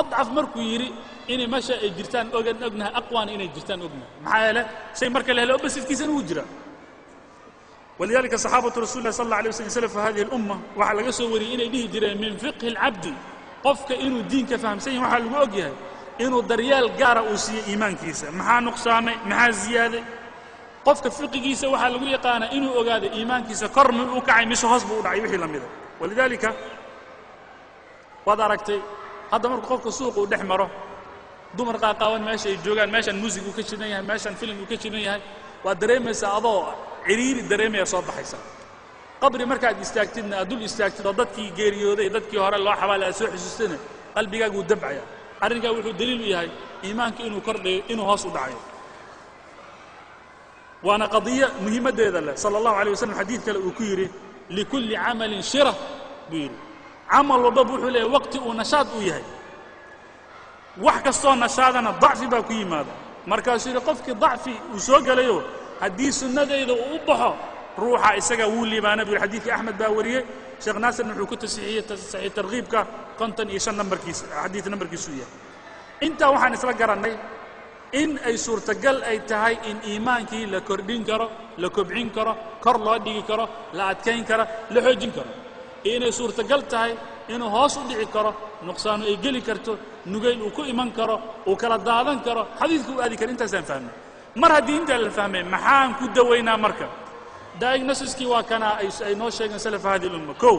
adcaf markuu yidhi inay meesha ay jirtaan ognahay aqwaana inay jirtaan ognahay maxaa yeele shay marka la helo basidkiisana wuu jiraa ولذلك صحابة رسول الله صلى الله عليه وسلم سلف هذه الأمة وحا لغا سو وري inay dhihi jireen min fiqhi العبد qofka inuu diinka fahamsan yahay waxa lagu og yahay inuu daryaal gaara uu siiyo iimaankiisa maxaa nuqsaamay maxaa ziyaaday qofka fiqigiisa waxa lagu yaqaan inuu ogaado iimaankiisa kor ma uu kacay mise hoos buu u dhacay wixii lamida ولذلك wada aragtay hadda markuu qofka suuqa u dhex maro dumar qaaqaawan meesha ay joogaan meeshan music uu ka shidan yahay meeshan film uu ka shidan yahay waa dareemaysaa adoo ciriiri dareemaya soo baxaysa qabri markaad istaagtidna aad dul istaagtid oo dadkii geeriyooday dadkii hore loo xabaal aad soo xusuustana qalbigaagu wuu dabcaya arrinkaa wuxuu daliil u yahay iimaanka inuu kordhayo inuu hoos u dhacayo waana qadiya muhiimaddeeda leh sala allahu alayh wasallam xadiid kale uu ku yidhi likulli camalin shira buu yidhi camal walbaba wuxuu leeyahay waqti uu nashaad uu yahay wax kastoo nashaadana dacfi baa ku yimaada markaasuu yidhi qofkii dacfi uu soo gelayo haddii sunnadayda uu u baxo ruuxa isaga wuu liibaana buu yidhi xadiidkii axmed baa wariyey sheekh naasirna wuxuu ku tasixiyey saxiix targhiibka 55 nambarkiisa xadiid nambarkiisuu yahay intaa waxaan isla garannay in ay suurtagal ay tahay in iimaankii la kordhin karo la kobcin karo kor loo dhigi karo la adkayn karo la xoojin karo inay suurtagal tahay inuu hoos u dhici karo nuqsaanu ay geli karto nugayl uu ku iman karo uu kala daadan karo xadiidka uu aadi karo intaasaan fahmay mar haddii intaa la fahmay maxaan ku dawaynaa marka diagnosiskii waa kana ay noo sheegeen salafa hadihi lumma kow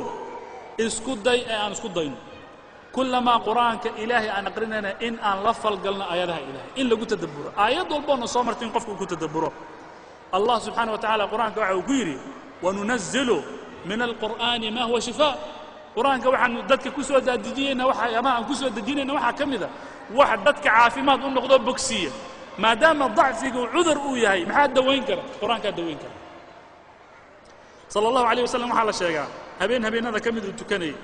isku day ee aan isku dayno kullamaa qur'aanka ilaahay aan aqrinayna in aan la falgalno aayadaha ilaahay in lagu tadabburo aayad walboona soo martay in qofku ku tadabburo allah subxaanahu wa tacaala qur'aanka waxa uu ku yidhi wanunazzilu min alqur'aani ma huwa shifaa qur'aanka waxaan dadka ku soo daadejinayna ama aan ku soo dejinayna waxaa ka mid a wax dadka caafimaad u noqdo bogsiya maadaama dacfigu cudur uu yahay maxaa dawayn kara qur'aankaa dawayn kara sala allahu calayh wasalam waxaa la sheegaa habeenada ka mid uu tukanayay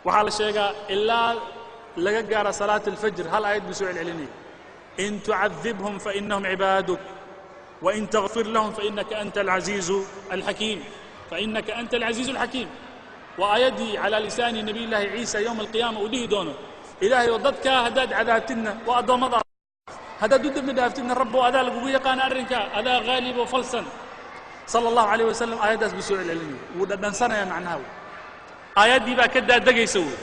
waxaa la sheegaa ilaa laga gaara salaat alfajr hal aayad buu soo celcelinayay in tucadibhum fainahum cibaaduk wain tagfir lahum fainaka anta alcaziizu alxakiim fainaka anta alcaziizu alxakiim waa aayaddii calaa lisaani nabiy llaahi ciisa yowma alqiyaama uu dhihi doono ilaahay oo dadkaa haddaad cadaabtidna waa addoommada haddaad u dembi dhaaftidna rabbo adaa lagugu yaqaana arrinkaa adaa haalib oo falsan sala allahu calayh wasalam aayaddaas buu soo celcelinayay wuu dhadhansanayaa macnaha wey aayaddii baa ka daadegaysa wey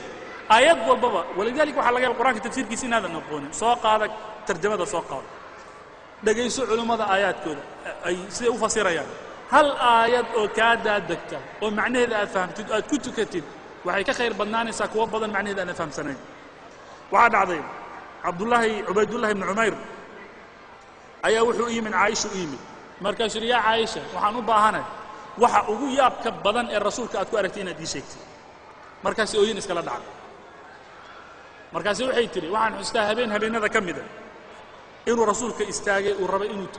aayad walbaba walidaalika waxaa laga yaaba qur'aanka tafsiirkiisa inaadan aqoonin soo qaada tarjamada soo qaada dhegayso culummada aayaadkooda ay siday u fasirayaan hal aayad oo kaa daadegta oo macnaheeda aad fahamtid aad ku tukatid waxay ka khayr badnaanaysaa kuwa badan macnaheeda aan fahamsanayn waxaa dhacday cubaydullahi ibnu cumayr ayaa wuxuu u yimid caaisha u yimid markaasuu yidhi yaa caaisha waxaan u baahanay waxa ugu yaabka badan ee rasuulka aad ku aragtay inaad ii sheegtid markaasi ooyin iskala dhacday markaasi waxay tidhi waxaan xustaa habeenada ka mida inuu rasuulka istaagay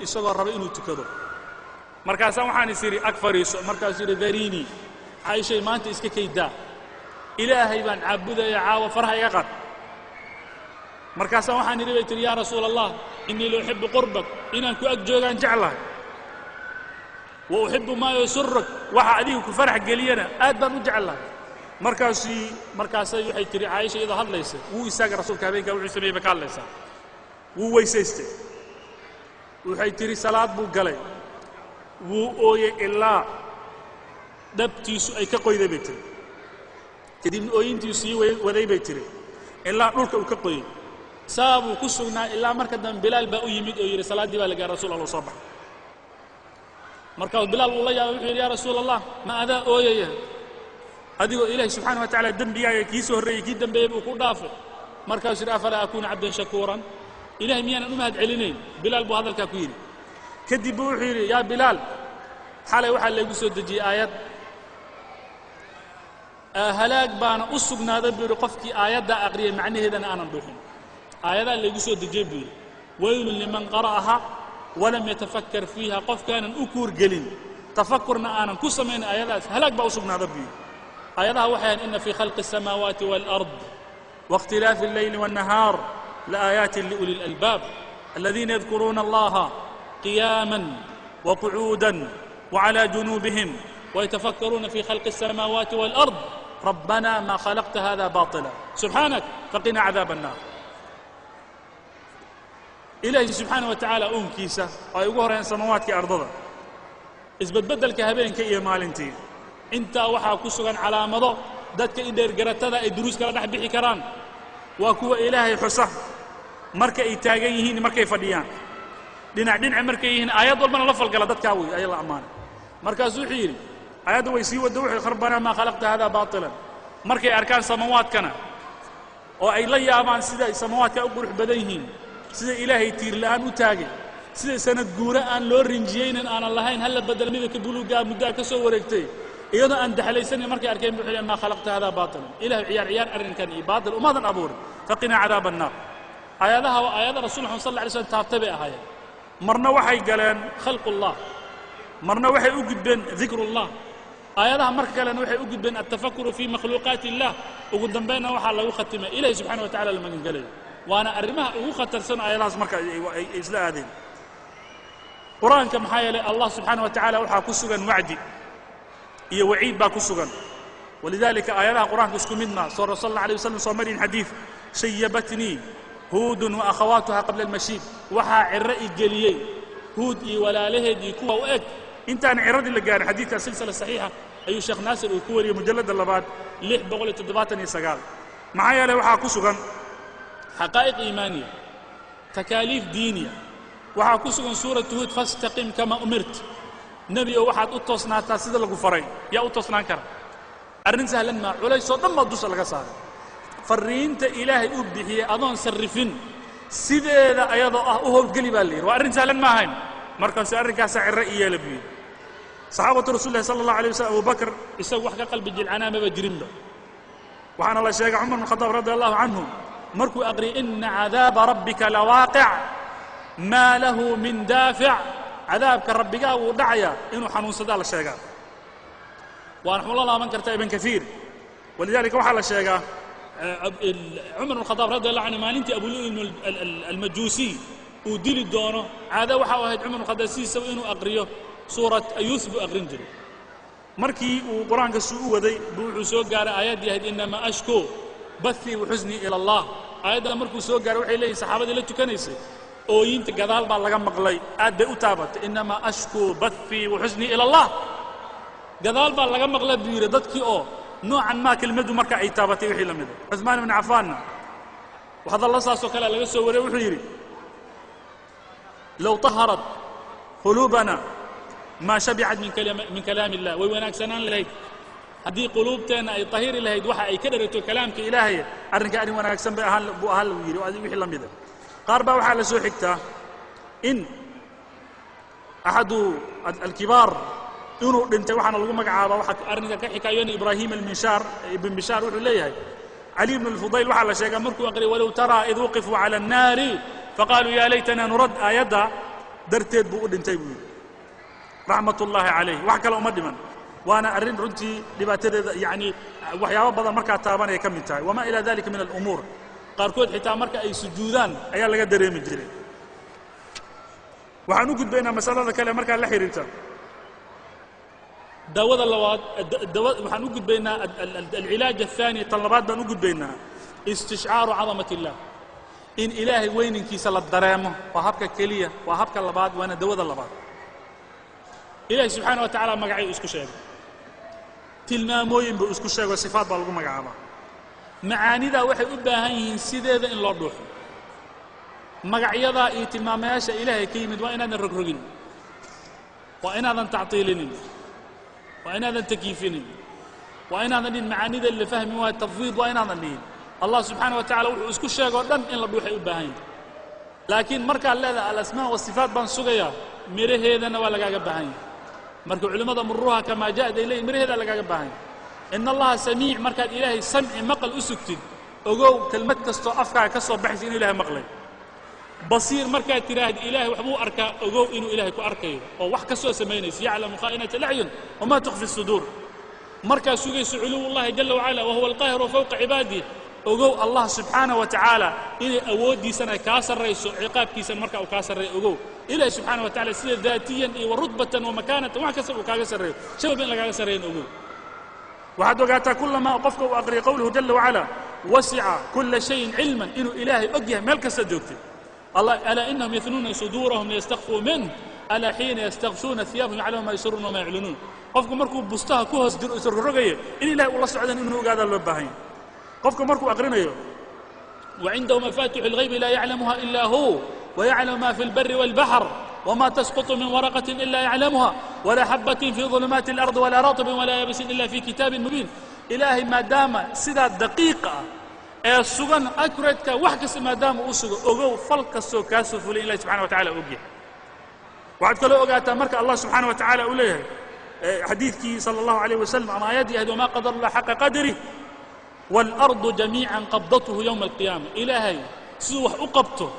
isagoo raba inuu tukado markaasaan waxaan is idhi ag fadhiiso markaasuu yidhi dariinii caaishay maanta iska kaydaa ilaahay baan caabudaya caawa farha iga qad markaasaan waxaan idhi bay tidhi yaa rasuula allah innii la uxibbu qurbak inaan ku ag joogaan jeclahay wa uxibbu maa yasurrak waxa adiga ku farax geliyana aad baan u jeclahay markaasay waxay tidhi caaisha iyadoo hadlaysa wuu istaagay rasuulka habeenkaa wuxuu sameeyey bay ka hadlaysaa wuu weysaystay waxay tidhi salaad buu galay wuu ooyey ilaa dhabtiisu ay ka qoyday bay tiri kadibna ooyintiisu sii waday bay tiri ilaa dhulka uu ka qoyey saa buu ku sugnaa ilaa marka dambe bilaal baa u yimid oo yidhi salaaddii baa la gaara rasuul allah soo baxa markaas bilaal uu la yaabay wuxuu yidhi yaa rasuul allah ma adaa ooyaya adigoo ilaahay subxaana wa tacaala dembigaaga kii soo horreeyey kii dambeeyey buu ku dhaafay markaasuu yidhi afalaa akuuna cabdan shakuuran ilahay miyaanan u mahad celinayn bilaal buu hadalkaa ku yidhi kadib buu wuxuu yidhi yaa bilaal xalay waxaa laygu soo dejiyey aayad halaag baana u sugnaaday buu yidhi qofkii aayaddaa aqriyay macnaheedana aanan dhuuxin aayadaa laygu soo dejiyey buu yidhi waylun liman qara'aha walam yatafakkar fiiha qofkaanan u kuurgelin tafakurna aanan ku samayn aayadaas halaag baa u sugnaada buu yidhi aayadaha waxay ahayn ina fii khalqi الsamaawaati wاlأrض waاkhtilaafi الlayli wالnahaar لآيات لأولي الألباب الذين يذكرون الله قياما وقعودا وعلى جنوبهم ويتفكرون في خلق السماوات والأرض ربنا ما خلقت هذا باطلا سبحانك فقنا عذاب النار إلهي سبحانه وتعالى كيسة أي وهرين سماواتك أرضها إثبت بدلك هبين كي مالنتي انت وحا كسغن على مضى دادك إدير قرأتها الدروس كلا نحبي حكران وكو إلهي حصة marka ay taagan yihiin markay fadhiyaan dhinac markay yihiin aayad walbana la falgala dadka way ay la amaanay markaas wuxuu yiri aayadu way sii wada wuxuu kharbana ma khalaqta hada baatilan markay arkaan samaawaadkana oo ay la yaabaan sida samaawaadka u qurux badan yihiin sida ilaahay tiir la'aan u taagay sida sanad guura aan loo rinjiyeynin aan lahayn hal badal midka buluuga muddo ka soo wareegtay iyadoo aan daxlaysan markay arkeen wuxuu ma khalaqta hada baatilan ilaahay ciyaar arrinkan iyo baatil umadan abuur faqina cadaab an-nar aayadaha waa aayada rasuulka sallallahu alayhi wasallam taabtay ahaayeen marna waxay galeen khalqullah marna waxay u gudbeen dhikrullah aayadaha marka kalena waxay u gudbeen at-tafakkuru fi makhluuqaatillah ugu dambeeyna waxa lagu khatimay ilaahay subhanahu wa ta'ala lama galay waana arrimaha ugu khatarsan aayadahaas marka ay isla aadeen quraanka maxaa yeelay allah subhanahu wa ta'ala waxa ku sugan wacdi iyo waciid baa ku sugan ولذلك آياتها قرآن اسكو منا صلى الله عليه وسلم صومرين حديث شيبتني هود وأخواتها قبل المشيب وحا عرئي قليي هود ولا لهدي كوا وإك انت عن عرض اللي قال حديث سلسلة صحيحة ayuu sheekh naasir uu ku wariyey mujalladda labaad 679 maxaa yeelay waxaa ku sugan xaqaa'iq iimaaniya takaaliif diiniya waxaa ku sugan suuratu huud fastaqim kama umirt nebi oo waxaad u toosnaataa sida lagu faray yaa u toosnaan kara arrin sahlan maa culaysoo dhan baa dusha laga saaray farriinta ilaahay uu bixiyey adoon sarrifin sideeda ayadoo ah u howlgeli baa la yidhi waa arrin sahlan ma ahayn markaasuu arrinkaasaa cirro i yeela buu yidhi saxaabatu rasuulillahi sala allahu alayh wasallam abubakar isagu wax ka qalbi jilcanaa maba jirinba waxaana la sheegay cumar bn khadaab radi allahu canhu markuu aqriyay ina cadaaba rabbika lawaaqic maa lahu min daafic cadaabka rabbigaa wuu dhacayaa inuu xanuunsadaa la sheegaa waana xula laaban kartaa ibn kaiir walidalika waxaa la sheegaa cumar bn khadaab radi allahu canhu maalintii abulu'lu almajuusiy uu dili doono caada waxa u ahayd cumar bn khadaab sidiisaba inuu aqriyo suurat ayuus buu aqrin jiray markii uu qur-aanka suu u waday buu wuxuu soo gaaray aayaddii ahayd inamaa ashku bathii waxusnii ila allah aayaddaa markuu soo gaaray waxay leeyihin saxaabadii la tukanaysay ooyinta gadaal baa laga maqlay aad bay u taabatay inamaa ashku bathii waxusnii ila allah gadaal baa laga maqlay buu yidhi dadkii oo noocan maa kelmaddu marka ay taabatay wixii la mida cuثmaan ibn cafaanna hadalla saasoo kale laga soo wariyey wuxuu yidhi low taharat quluubana ما شبعت من كلام الله ويوناكسنان لهيد هذه قلوبتنا أي طهير لهيد وحا أي كدرتو كلامك إلهي أرنك أرن وناكسن بو أهل ويري وهذه وحي لميدا قاربا وحا لسو حكتا إن أحد الكبار إنو دنت وحنا لغو مقعابا وحا أرنك كحكايون إبراهيم المنشار ابن بشار وحو ليه علي بن الفضيل وحا لشيغا مركو أقري ولو ترى إذ وقفوا على النار فقالوا يا ليتنا نرد آيادا درتيد بو دنتي بو رحمة الله عليه وحكى له مدمن وأنا أرين رنتي لباتد يعني وحياة بدل مركا تابانة كم تاعي وما إلى ذلك من الأمور قاركود حتى مركا أي سجودان أي الله قدر يمد جري وحنوجد بين مسألة كلام مركا لا حيرتا داود اللواد وحنوجد بين العلاج الثاني طلبات بنوجد بينها استشعار عظمة الله إن إلهي وين كيس الدرامة وهبك كلية وهبك اللباد وأنا داود اللباد إلهي سبحانه وتعالى مقعي اسكو شيغ تلماموين بو اسكو شيغ وصفات با لغو مقعابا معانيدا waxay u baahan yihiin sideeda in loo dhuuxo magacyada iyo tilmaamayaasha Ilaahay ka yimid waa inaadan rogrogin waa inaadan tactiilinin waa inaadan takiifinin waa inaadan in macaanida la fahmi waa tafwiid waa inaadan dhihin Allah subhanahu wa ta'ala wuxuu isku sheego dhan in la dhuuxay u baahan yahay laakiin marka leedahay al-asmaa wa sifaat baan sugaya miraheedana waa lagaaga baahan yahay marka culimada muruha kama jaad ilay miraheeda lagaaga baahan in allah samiic marka ilaahay sam'i maqal u sugtid ogow kelmad kasto afka ka soo baxaysa in ilaahay maqlay basiir marka tiraahid ilaahay waxbuu arkaa ogow inuu ilaahay ku arkayo oo wax ka soo sameeynaysa ya'lamu kha'inata al-a'yun wama tukhfi as-sudur marka sugayso allah jalla wa ala wa huwa al-qaahiru fawqa ibadihi ogow allah subhanahu wa ta'ala inay awoodiisana ka sarreyso ciqaabkiisa marka uu ka sarreeyo ogow إلهي سبحانه وتعالى سيدة ذاتيا ورتبة ومكانة وهكذا وكاغا سرين شباب إن لغاغا سرين أقول وحد وقعتا كلما أقفك وأقري قوله جل وعلا وسع كل شيء علما إنه إلهي أقيه ملك السجوكتي الله ألا إنهم يثنون صدورهم ليستخفوا منه ألا حين يستغشون ثيابهم يعلمون ما يسرون وما يعلنون قفكم مركو بستها كوهس سر الرقية إن إلهي والله سعدا إنه قاعد اللبهين قفكم مركو أقرنا وعنده مفاتح الغيب لا يعلمها إلا هو ويعلم ما في البر والبحر وما تسقط من ورقة إلا يعلمها ولا حبة في ظلمات الأرض ولا رطب ولا يابس إلا في كتاب مبين إلهي ما دام سيدا دقيقة السجن أكرتك وحكس ما دام أسجن أجو فلك السوكاس فلين الله سبحانه وتعالى أجيه وعد كله أجات مرك الله سبحانه وتعالى أوليه حديثك صلى الله عليه وسلم أما يدي هذا ما قدر الله حق قدره والأرض جميعا قبضته يوم القيامة إلهي سوح أقبته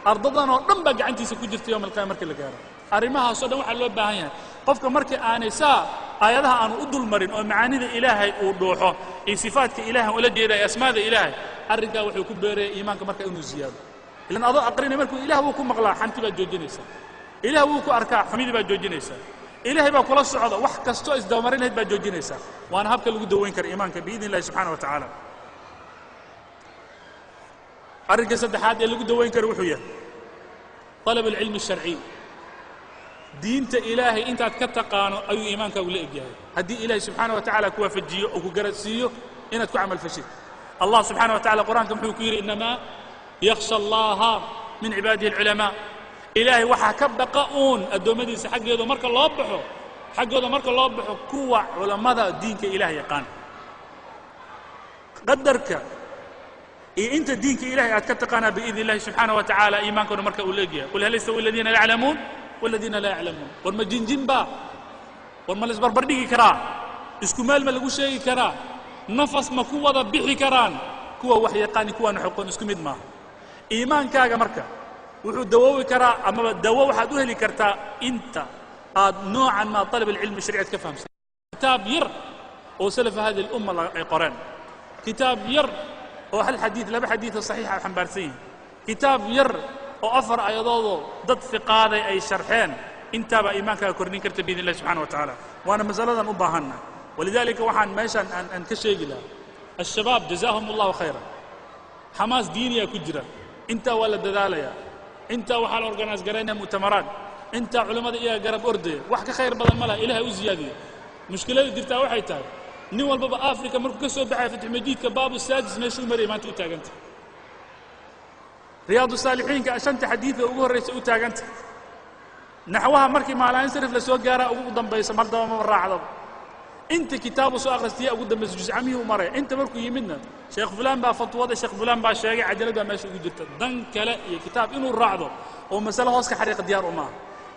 أرضنا ونبى جعنتي سكوجرت يوم القيامة مركل الجارة أرمها صدق وحلو بهايا قفك مركل آنسا آياتها أن أدل مرين ومعاني إلهي وضوحه صفات إلهي ولا جيرة أسماء إلهي الرجال وحكم بير إيمانك مركل إنه زيادة لأن أضاء أقرين مركل إله وكم مغلا حنتي بجوجنيسا إله وكو أركع حميد بجوجنيسا إلهي بقول الصعود وحكستو إزدومرين هيد بجوجنيسا وأنا هبك اللي قدوين كر إيمانك بإذن الله سبحانه وتعالى الرجال سدحات اللي قدوين كر وحوية طلب العلم الشرعي دينت إلهي أنت كتقانو أي إيمانك ولا إجاه هدي إلهي سبحانه وتعالى كوا فجيه أو كجرسيه إن تعمل فشل الله سبحانه وتعالى قرآن كم حكير إنما يخشى الله من عباده العلماء إلهي وحا كبقاون الدومدي حق هذا مرك الله بحو حق هذا مرك الله بحو كوا علماء دينك إلهي يقان قدرك إيه أنت دينك إلهي أتكتقنا بإذن الله سبحانه وتعالى إيمانك ونمرك أولئك قل هل يستوي الذين لا يعلمون والذين لا يعلمون والمجنجن با والملس بربردي كرا اسكمال ملقو شيء كرا نفس ما كوا ضبحي كران كوا وحي يقاني كوا نحقون اسكمد ما إيمان كاغا مركا وحو دواوي كرا أما دواوي حدوه لي كرتا أنت نوعا ما طلب العلم الشريعة كفهم كتاب ير وسلف هذه الأمة القرآن كتاب ير وهل حديث لا بحديث صحيح حنبارسين كتاب ير وأفر أيضا ضد فقاضي أي شرحين انت بإيمانك كورنين كرت بإذن الله سبحانه وتعالى وأنا مسألة أبهنا ولذلك وحن ماشان أن كشيء الشباب جزاهم الله خيرا حماس دينية كجرة انت ولا دلاليا انت وحال أورجانيز قرينا مؤتمرات انت علماء إيه قرب أردي وحكي خير بدل ملا إلها وزيادة مشكلة درتها وحيتها نيوال بابا أفريقيا مركو كسو بحي فتح مجيد كباب السادس ماشو مري ما تقول أنت رياض الصالحين كأشنت حديثة وقول رئيس أوتاق أنت نحوها مركي ما لا ينصرف لسوق جارة وقدم بيس مرضى ومرة عضب أنت كتاب سوق أخرستيه وقدم بس جزء عميه ومرة أنت مركو يمنا شيخ فلان با فتوى شيخ فلان با شاقي عجلة دا ماشي وجدت دن كلا كتاب إنه الرعضة ومسألة هوسك حريق ديار أمها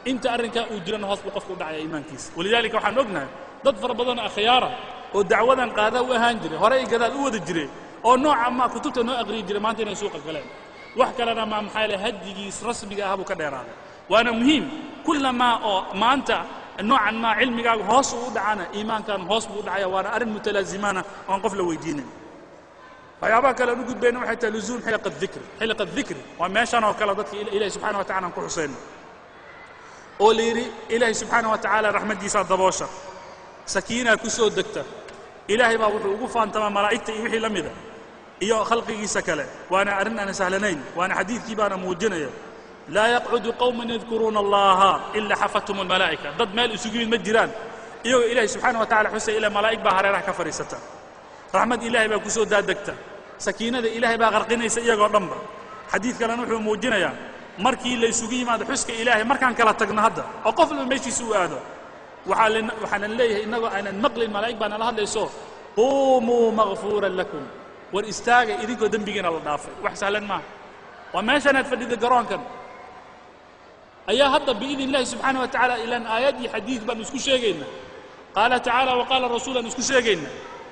أنت أرنك وجرنا هوس بقفك ودعي إيمان كيس ولذلك وحن نقنا ضد فربضنا أخيارا ودعوة قادة وهانجري هراي قادة الأود الجري أو نوع ما كتبت نوع أغري جري ما أنتنا سوق الكلام وحكى لنا مع محايلة هدي رسمي هابو كدير هذا وأنا مهم كلما ما أنت نوعا ما علمي هوس ودعانا إيمان كان هوس ودعايا وأنا أرن متلازمانا وأنقف له ويدينا فيابا كلا نقول بينهم حتى لزوم حلقة الذكر وما شانا وكلا ضدك إلهي سبحانه وتعالى نقول حسين أوليري إلهي سبحانه وتعالى رحمة جيسا الضبوشة سكينة كسو الدكتور إلهي ما وقف أنت ما ملائكتي يوحي لمذا إياه خلقي سكله وأنا أرن أنا سهلنين وأنا حديث كيبانا موجنيا لا يقعد قوم يذكرون الله إلا حفتهم الملائكة ضد مال أسجين مجران إياه إلهي سبحانه وتعالى حسين إلى ملائك بحر راح كفريسته رحمة إلهي بكسو دادكته سكينة إلهي بغرقنا يسيق ورمبا حديث كلا نوح موجنيا مركي اللي يسجين هذا حسك إلهي مركان كلا تقنا هذا وقفل المشي سوء هذا وحنا نليه إنه أنا نقل الملائكة بأن الله يسوع قوموا مغفورا لكم والاستاجة إذنكو دنبيجين الله دافع وحسهلا ما وما شنت فديد القرآن كان أيها هذا بإذن الله سبحانه وتعالى إلى أن آيات حديث بأن نسكو شيئا قال تعالى وقال الرسول أن نسكو شيئا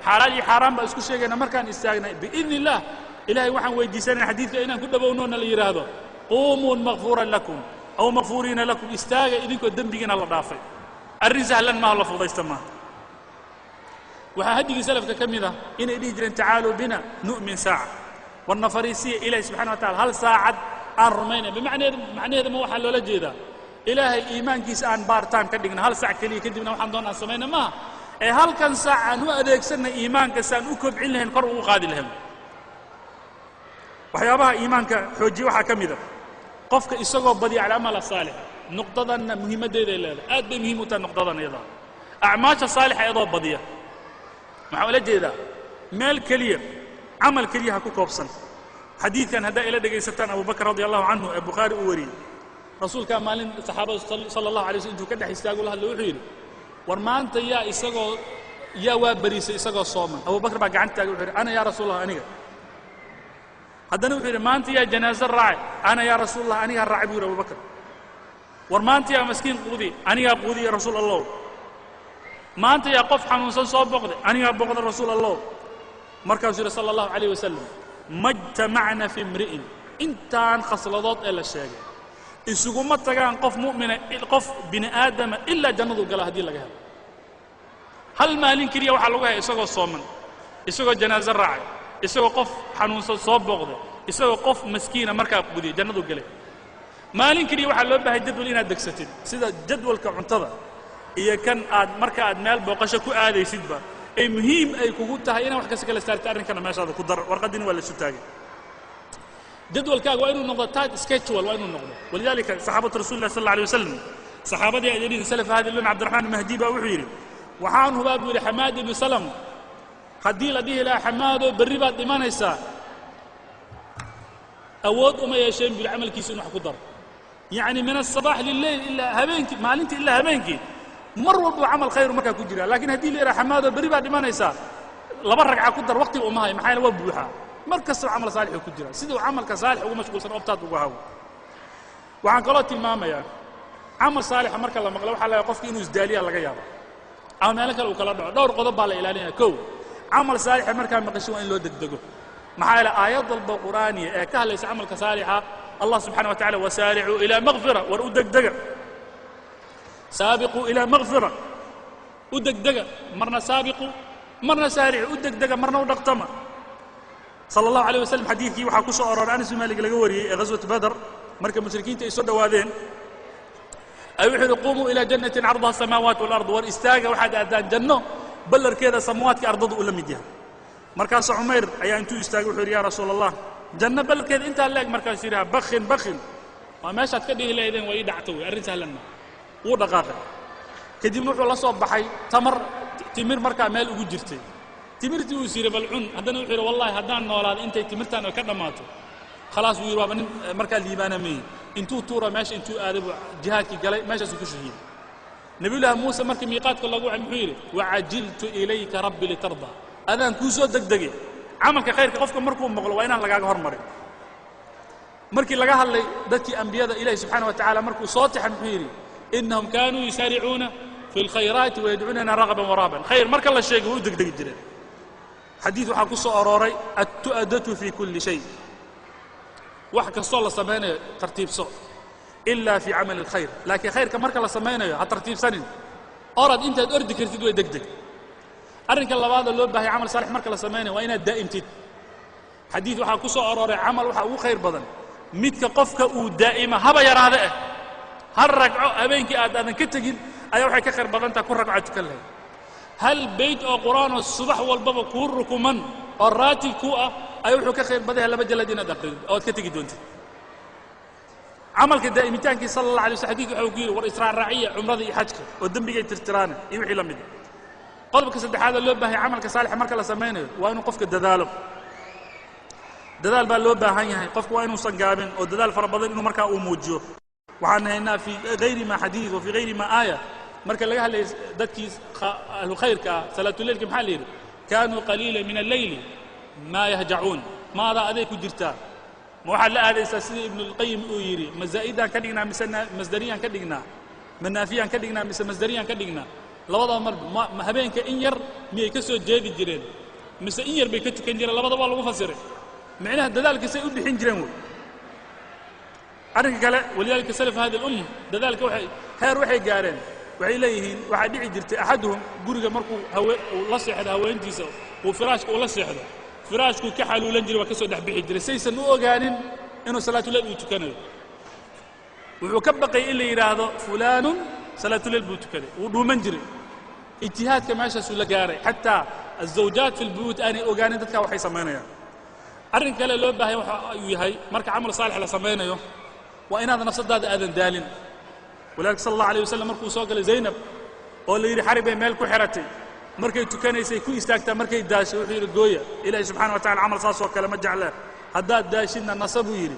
حلال حرام بأن نسكو شيئا مركان استاجنا بإذن الله إلهي وحن ويجيسان الحديث لأن كنا بونون اللي هذا قوموا مغفورا لكم أو مغفورين لكم استاجة إذنكو دنبيجين الله دافع الرزق لن ما الله فضل يستمع وهدي سلفك كمذا إن إدرين تعالوا بنا نؤمن ساعة والنفريسية إلهي سبحانه وتعالى هل ساعد عن رمينا بمعنى هذا ما حل ولا جيدا إلهي إيمان كيس أن بارتان كدقنا هل ساعة كلي كدقنا وحن دون سمينا ما هل كان ساعة نؤديك سنة إيمان كسان أكب علهم قروا قاد لهم وحيابها إيمانك حجي وحا كمذا قفك إسقوا بدي على عمل الصالح نقطة مهمة ديدا إلا أدب مهمة نقطة أيضا أعماش الصالحة أيضا بدية محاولة جيدة مال كلية عمل كلية هكو كوبسن حديث كان هذا إلى دقيقة ستان أبو بكر رضي الله عنه أبو بخاري أوري رسول كان مالين الصحابة صلى الله عليه وسلم كده يستاقوا لها اللي وحيل ورمان تيا إساقوا يا وابريس إساقوا الصومن أبو بكر بقى عنت تاقوا أنا يا رسول الله أنا هذا نوحيل ما أنت يا جنازة الراعي أنا يا رسول الله أنا الراعي بيقول أبو بكر ورما أنت يا مسكين قودي أنا يا قودي يا رسول الله ما أنت يا قف حنوصل صوب بغض أنا يا بغض رسول الله مركز صلى الله عليه وسلم ما اجتمعنا في امرئ انتان خصلات إلا الشيء إسقوا ما تجان قف مؤمن قف بني آدم إلا جنة الجلا هدي لجها هل مالين كريه وحلوها إسقوا الصومن إسقوا جنازة الراعي إسقوا قف حنوصل صوب بغض إسقوا قف مسكينة مركب بدي جنة الجلا مالين كريه وحلوها هيجدوا لنا دكستين سيدا جدول كعنتظر إيه كان مركب مال بقشة كو آدي سيدبا أي مهم أي كوجودها هنا وحكي سكال ستارتارن كنا ماشى هذا كدر ورقدين ولا شتاجي جدول كاج وينو النقطة تايت سكتشوال وينو النقطة ولذلك صحابة رسول الله صلى الله عليه وسلم saxaabadii ay yidhiin salaf hadi ibn Cabdiraxmaan Mahdi baa wuxuu yidhi waxaan hubaa buu yidhi Xamaad ibn Salam haddii la dhihi lahaa Xamaadoo berri baad dhimanaysaa awood uma yeesheen bil camalkiisa inuu wax ku daro yacni min asabaax lillayl ilaa habeenkii maalintii ilaa habeenkii mar walba camal khayr markaa ku jira laakiin haddii la yidhaha Xamaadoo berri baad dhimanaysaa laba ragca ku dar waqtiga uma hayo maxaa waa buuxaa mar kastoo camal saalix ku jira sidoo camalka saalix ugu mashquulsan obtaad ugu hawo waxaan kaloo tilmaamayaa camal saalix marka la maqlo waxa la qofka inuu isdaaliya laga yaabo ama meel kale uu kala dhaco dhowr qodob baa la ilaalinayaa kow camal saalix marka maqasho waa in loo degdego maxaa ila aayad walba quraaniya ee ka hadlaysa camalka saalixa Allah subhanahu wa ta'ala wasaari'u ila maghfira war u degdega saabiqu ila maghfira u degdega marna saabiqu marna saari'u u degdega marna u dhaqtama sallallahu alayhi wasallam xadiiskii waxa ku soo aroray Anas bin Malik laga wariyay ee ghazwat Badr marka mushrikiinta ay soo dhawaadeen ay wuxuu qumu ila jannatin 'ardaha samawati wal ard war istaaga waxa aadaan janno ballarkeeda samawati ardadu u lamid yahay markaas Umayr ayaa intuu istaagay wuxuu ya rasuulallah janna ballarkeeda inta leeg markaas yiraah bakhin waa meeshaad ka dhihi leedeen way dhacto arrin sahlan uu dhaqaaqay kadib wuxuu la soo baxay timir marka meel ugu jirtay timirtii uu siray balcun haddana wuxuu yiri wallahi haddaan noolaado intay timirtaan ka dhamaato خلاص uu yiri waa nin marka liibaanamay intuu tuura meesha intuu aadabo jihaadki galay meeshaas ku shahiid nabiyullah Muuse markii miiqaadka lagu wuxuu yiri wa'ajiltu ilayka rabbi litarda adaan ku soo degdegay camalka khayrka qofka markuu maqlo waa inaan lagaaga hormarin markii laga hadlay dadkii anbiyada ilaahay subhanahu wa ta'ala markuu soo taxan wuxuu yiri innahum kaanu yusari'una fi alkhayrat wa yad'unana raghaban wa rahaban khayr marka la sheego uu degdegi jiray xadiis waxa ku soo arooray at-tu'adatu fi kulli shay wax kastoo la sameeyo tartiibso illa fi amal alkhayr laakiin khayrka marka la sameeyo ha tartiibsanin orad inta aad ordi kartid way degdeg arrinka labaad loo baahay amal saalix marka la sameeyo waa inaad daa'imtid xadiis waxa ku soo arooray amal waxa ugu khayr badan midka qofka uu daa'ima haba yaraade hal ragco habeenkii aadan ka tagin ayaa waxay ka khayr badan tahay ku ragco tukan lahayd hal bayt oo quraan oo subax walba ku rukuman oo raatib ku ah ay wuxuu ka khayr badan laba jalad inaad aqriid oo ka tagi doontid amalka daa'imitaanki sallallahu alayhi wasallam xadiis wuxuu yiri war israa raaciya umrada iyo xajka oo dambiga tirtiraan iyo wixii la mid qodobka saddexaad loo baahay amalka saalix marka la sameeyo waa inuu qofka dadaalo dadaal baa loo baahan yahay qofku waa inuu sangaabin oo dadaal fara badan inuu marka uu muujiyo waxaan haynaa fi ghayri ma hadith wa fi ghayri ma aya marka laga hadlay dadkii ahlu khayrka salatu leelka maxaa leeyahay kaanu qalilan min al-layl ma yahja'un maada aday ku jirtaa ma waxa la aadaysa sida ibn al-qayyim uu yiri mazaa'idan ka dhignaa misana masdariyan ka dhignaa manaafiyan ka dhignaa misana masdariyan ka dhignaa labada mar habeenka in yar miyay ka soo jeedi jireen mise in yar bay ka tukan jireen labada waa lagu fasiray macnaha dadaalka say u bixin jireen arrinka kale waliyaalka salaf hada al-umm dadaalka waxay gaareen waxay leeyihiin waxa dhici jirtay axaduhum guriga markuu la seexdo haweentiisa uu firaashka ula seexdo firaashku ka xaluulan jiray waa ka soo dhaxbixi jiray saysan u ogaanin inuu salaatu leil uu tukanayo wuxuu ka baqay in la yiraahdo fulaanun salaatu leil buu tukaday uu dhuuman jiray ijtihaadka meeshaas uu la gaaray xataa azawjaat fi albuyut aanay ogaanin dadka waxay sameynayaan arrin kale loo baahay waxa uu yahay marka amal saalix la sameeyo waa inaad nafsadaada aadan daalin walaalka sallallahu alayhi wasallam markuu soo galay Zaynab oo la yiri xaribay meel ku xiratay markay tukanaysay ku istaagtaa markay daashay wuxuu yiri gooya ilaahay subhanahu wa ta'ala amal saas oo kale ma jecla haddaad daashidna nasabu yiri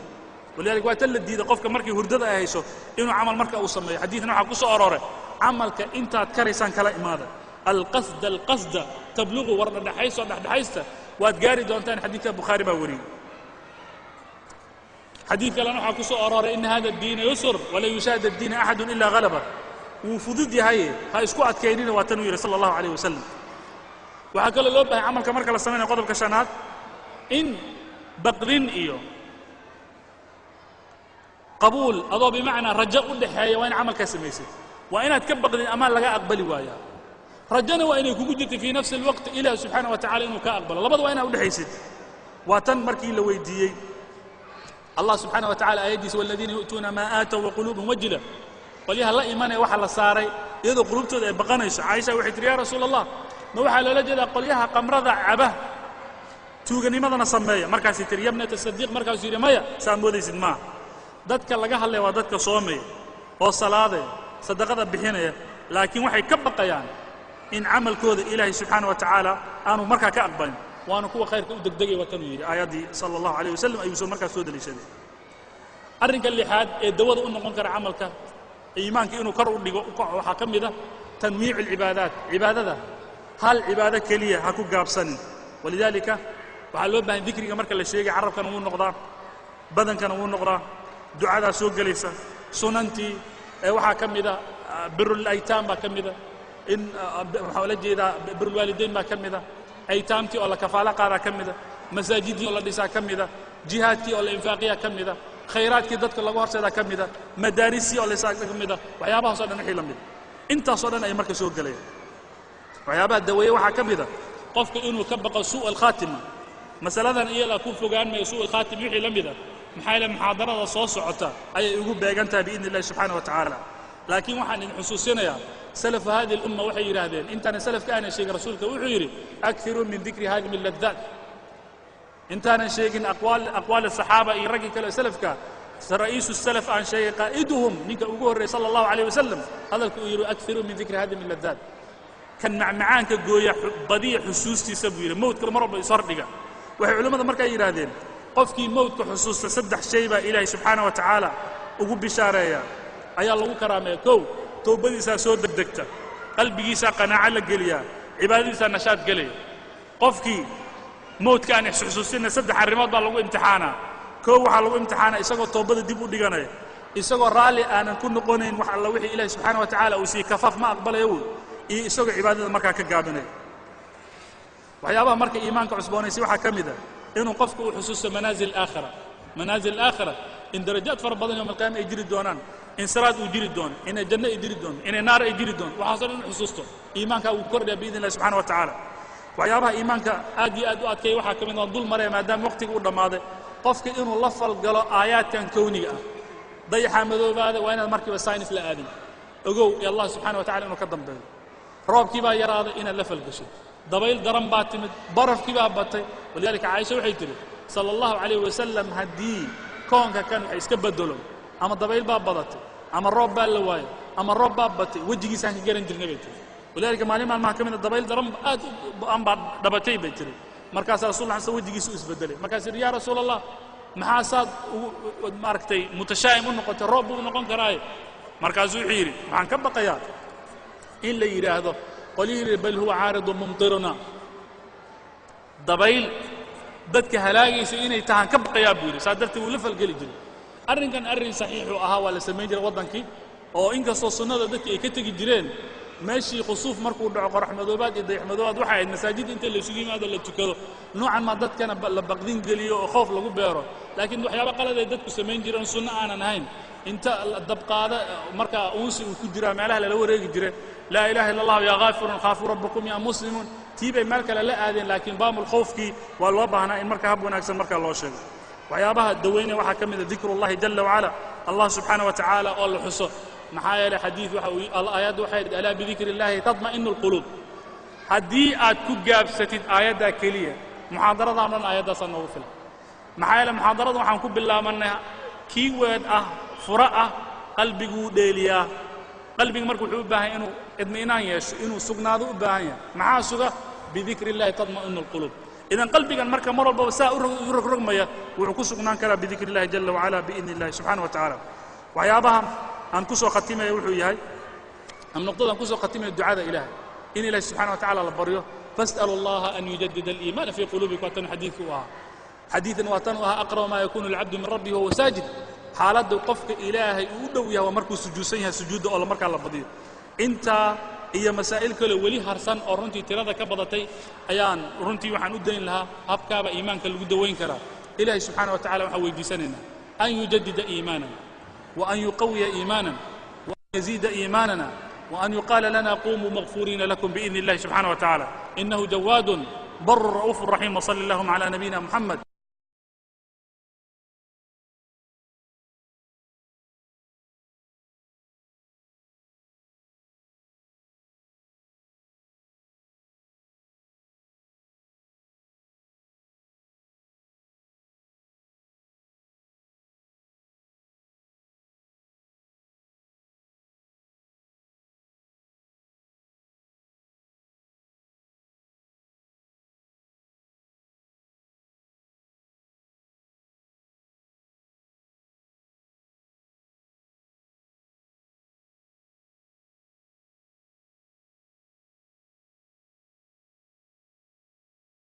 walaalka waa tan la diiday qofka markii hurdada ay hayso inuu amal marka uu sameeyo xadiisna waxa ku soo arooray amalka intaad karaysaan kala imaada القصد تبلغ ورد dhaxaysta waad gaari doontaan xadiiska Bukhari baa wariyay حديث كلام حكوا سؤال إن هذا الدين يسر ولا يشاد الدين أحد إلا غلبه وفضد هاي إسقاط كينين وتنوير صلى الله عليه وسلم وحكى له به عمل كمرك للسمين قدر كشانات إن بقرين إيو قبول أضو بمعنى رجاء الدحية وين عمل كسميسي وإن أتكبق الأمان لقى أقبل وياه رجنا وإن يكوجت في نفس الوقت إلى سبحانه وتعالى إنه كأقبل الله بدو وإن أودحيسد وتن مركي لويديي الله سبحانه وتعالى أيديس والذين يؤتون ما آتوا وقلوبهم وجلة وليها الله إيمانه وحل الصاري يدو قلوبته بقنيش عائشة وحيد يا رسول الله ما وحل لجد قليها قمرضع عبه توغني ماذا نصميه مركز يا ابنة الصديق مركز يري مايا سامودي سيد ما ددك لغا هلي وا ددك صومي oo salaade sadaqada bixinaya laakiin waxay ka baqayaan in camalkooda ilaahay subxaanahu wa tacaala aanu markaa ka aqbalin waana kuwa khayrka u degdegay waa tanuu yidhi aayaddii sala allahu calayh wasallam ayuu soo markaas soo daliishaday arrinka lixaad ee dawada u noqon kara camalka iimaanka inuu kor u dhigo waxaa ka mid a tanwiicu alcibaadaat cibaadada hal cibaado keliya ha ku gaabsanin walidaalika waxaa loo baahan dikriga marka la sheegay carabkana wuu noqdaa badankana wuu noqdaa ducadaa soo gelaysa sunantii waxaa ka mid a birul-aytaam baa ka mid a in waxaa la jeedaa birulwaalidayn baa ka mid a aytaamtii oo la kafaalo qaadaa ka mid a masaajidii oo la dhisaa ka mid a jihaadkii oo la infaaqiyaa ka mid a khayraadkii dadka lagu horseedaa ka mid a madaarisii oo la isaa ka mid a waxyaabahaasoo dhan wixii la mid intaasoo dhan ay marka soo gelayaan waxyaabaha daweeye waxaa ka mid a qofka inuu ka baqo suu alkhaatima masaladan iyada ku fogaan maayo suu alkhaatima wixii la mid a maxaa yeele muxaadarada soo socota ayay ugu beegan tahay biidni illahi subxaana wa tacaala laakiin waxaan idin xusuusinayaa salafu hadihi alumma waxay yidhaahdeen intaana salafka aanan sheegin rasuulka wuxuu yidhi akiruu min dikri hadimi alladaat intaanan sheegin aqwaal asaxaaba iyo raggii kale salafka ra'iisu salaf aan sheegay qaa'iduhum ninka ugu horreeyey sala allahu calayh wasalam hadalka uu yidhi akiruu min dikri hadimi alladaat kan macmacaanka gooya badiya xusuustiisa buu yidhi mawdkana mar walba ishordhiga waxay culimmada markaa yidhaahdeen qofkii mawdka xusuusta saddex shay baa ilaahay subxaana wa tacaala ugu bishaareeya ayaa lagu karaameeya kow towbadiisaa soo degdegta qalbigiisaa qanaaco la geliyaa cibaadadiisaa nashaad gelaya qofkii mawdka aan isxusuusinna saddex arrimood baa lagu imtixaanaa kow waxaa lagu imtixaanaa isagoo toobada dib u dhiganaya isagoo raalli aanan ku noqonayn wax alla wixii ilaahay subxaana wa tacaala uu siiye kafaaf ma aqbalaya wey iyo isagoo cibaadada markaa ka gaabinaya waxyaabaha marka iimaanka cusboonaysay waxaa ka mid a inuu qofku uu xusuusto manaazil aakhira in darajaad fara badan yowma alqiyaama ay jiri doonaan in siraad uu jiri doono inay janno ay jiri doonto inay naar ay jiri doonto waxaasoo dhan inuu xusuusto iimaankaa wuu kordhaya biidni illahi subxana wa tacaala waxyaabaha iimaanka aad iyo aad u adkeeya waxaa ka mid a dul maraya maadaama waqtiga u dhammaaday qofka inuu la falgalo aayaadkan kowniga ah dayaxaa madoobaada waa inaad markiiba saynis la aadin ogow ee allah subxana wa tacala inuu ka dambeeyo roobkii baa yaraaday inaad la falgasho dabayl daran baa timid barafkii baa batay walidaalika caaisha waxay tidhi sala allahu calayh wasalam haddii koonka kan wax iska bedelo ama dabayl baa badatay ama roob baa la waayay ama roob baa batay wejigiisaan ka garan jirnay bay tiri walidaalika maalin maalmaha ka mid a dabayl daran aad aan baa dhabatay bay tiri markaasaa rasulullah sal wejigiisa u isbedelay markaas yidhi yaa rasuul allah maxaasaad maaragtay mutashaa'im u noqotay roob buu noqon karaaye markaasuu wuxuu yidhi waxaan ka baqayaa in la yidhaahdo qolyihii bal huwa caaridun mumtiruna dabayl dadka halaagaysa inay tahaan ka baqayaa buu yidhi saa darteed wuu la falgeli jiray arrinkan arrin saxiixuu ahaa waa la samayn jiray waddankii oo inkastoo sunnada dadka ay ka tegi jireen meeshii khusuuf markuu dhaco qorax madoobaad iyo dayax madoobaad waxay ahayd masaajidda inta laysugu yimaado la tukado noocan maa dadkana la baqdin geliyo oo khoof lagu beero laakiin waxyaaba qalad ay dadku samayn jireen sunno aanan ahayn inta dabqaada markaa uunsi uu ku jiraa meelaha lala wareegi jiray laa ilaha illa allahu yaa ghaafirun khaafuu rabbakum yaa muslimuun tii bay meel kale la aadeen laakiin baamul khawfkii waa loo baahnaa in markaa hab wanaagsan markaa loo sheego waxyaabaha daweynaya waxaa ka mid a dikrullahi jalla wacala allah subxaana wa tacaala oo la xuso maxaa yeelay xadiid waxa uu aayaddu waxay yidhi alaa bidikri illaahi tatma'inu alquluub haddii aad ku gaabsatid aayaddaa keliya muxaadaradan dhan aayaddaasaa noogu filan maxaa yeelay muxaadarada waxaan ku bilaabannay kii weed ah fura ah qalbiguu dheeliyaa qalbiga marka wuxuu u baahan yahay inuu idmi'inaan yeesho inuu sugnaado u baahan yahay maxaa suga bidikri illahi tatma'inu alquluub idan qalbigan marka mar walbaba saa u rogrogmaya wuxuu ku sugnaan karaa bidikri illahi jalla wacala biidni illahi subxaana wa tacaala waxyaabaha aan ku soo khatimaya wuxuu yahay am nuqdadan ku soo khatimaya ducada ilaahay in ilahi subxana wa tacala la baryo fas'alu allaha an yujadida aliimaana fii quluubikum waa tan xadiidkii u ahaa xadiidan waa tan u ahaa aqraba maa yakunu alcabdu min rabbihi wahuwa saajid xaaladda qofka ilaahay uu u dhow yahay waa markuu sujuudsan yahay sujuudda oo markaa la badiyo intaa iyo masaa'il kale weli harsan oo runtii tirada ka badatay ayaan runtii waxaan u dayn lahaa habkaaba iimaanka lagu dawayn karaa ilaahay subxaana wa tacala waxaan weydiisanaynaa an yujadida iimaanana وأن يقوي إيماننا وأن يزيد إيماننا وأن يقال لنا قوموا مغفورين لكم بإذن الله سبحانه وتعالى إنه جواد بر رؤوف رحيم وصلى اللهم على نبينا محمد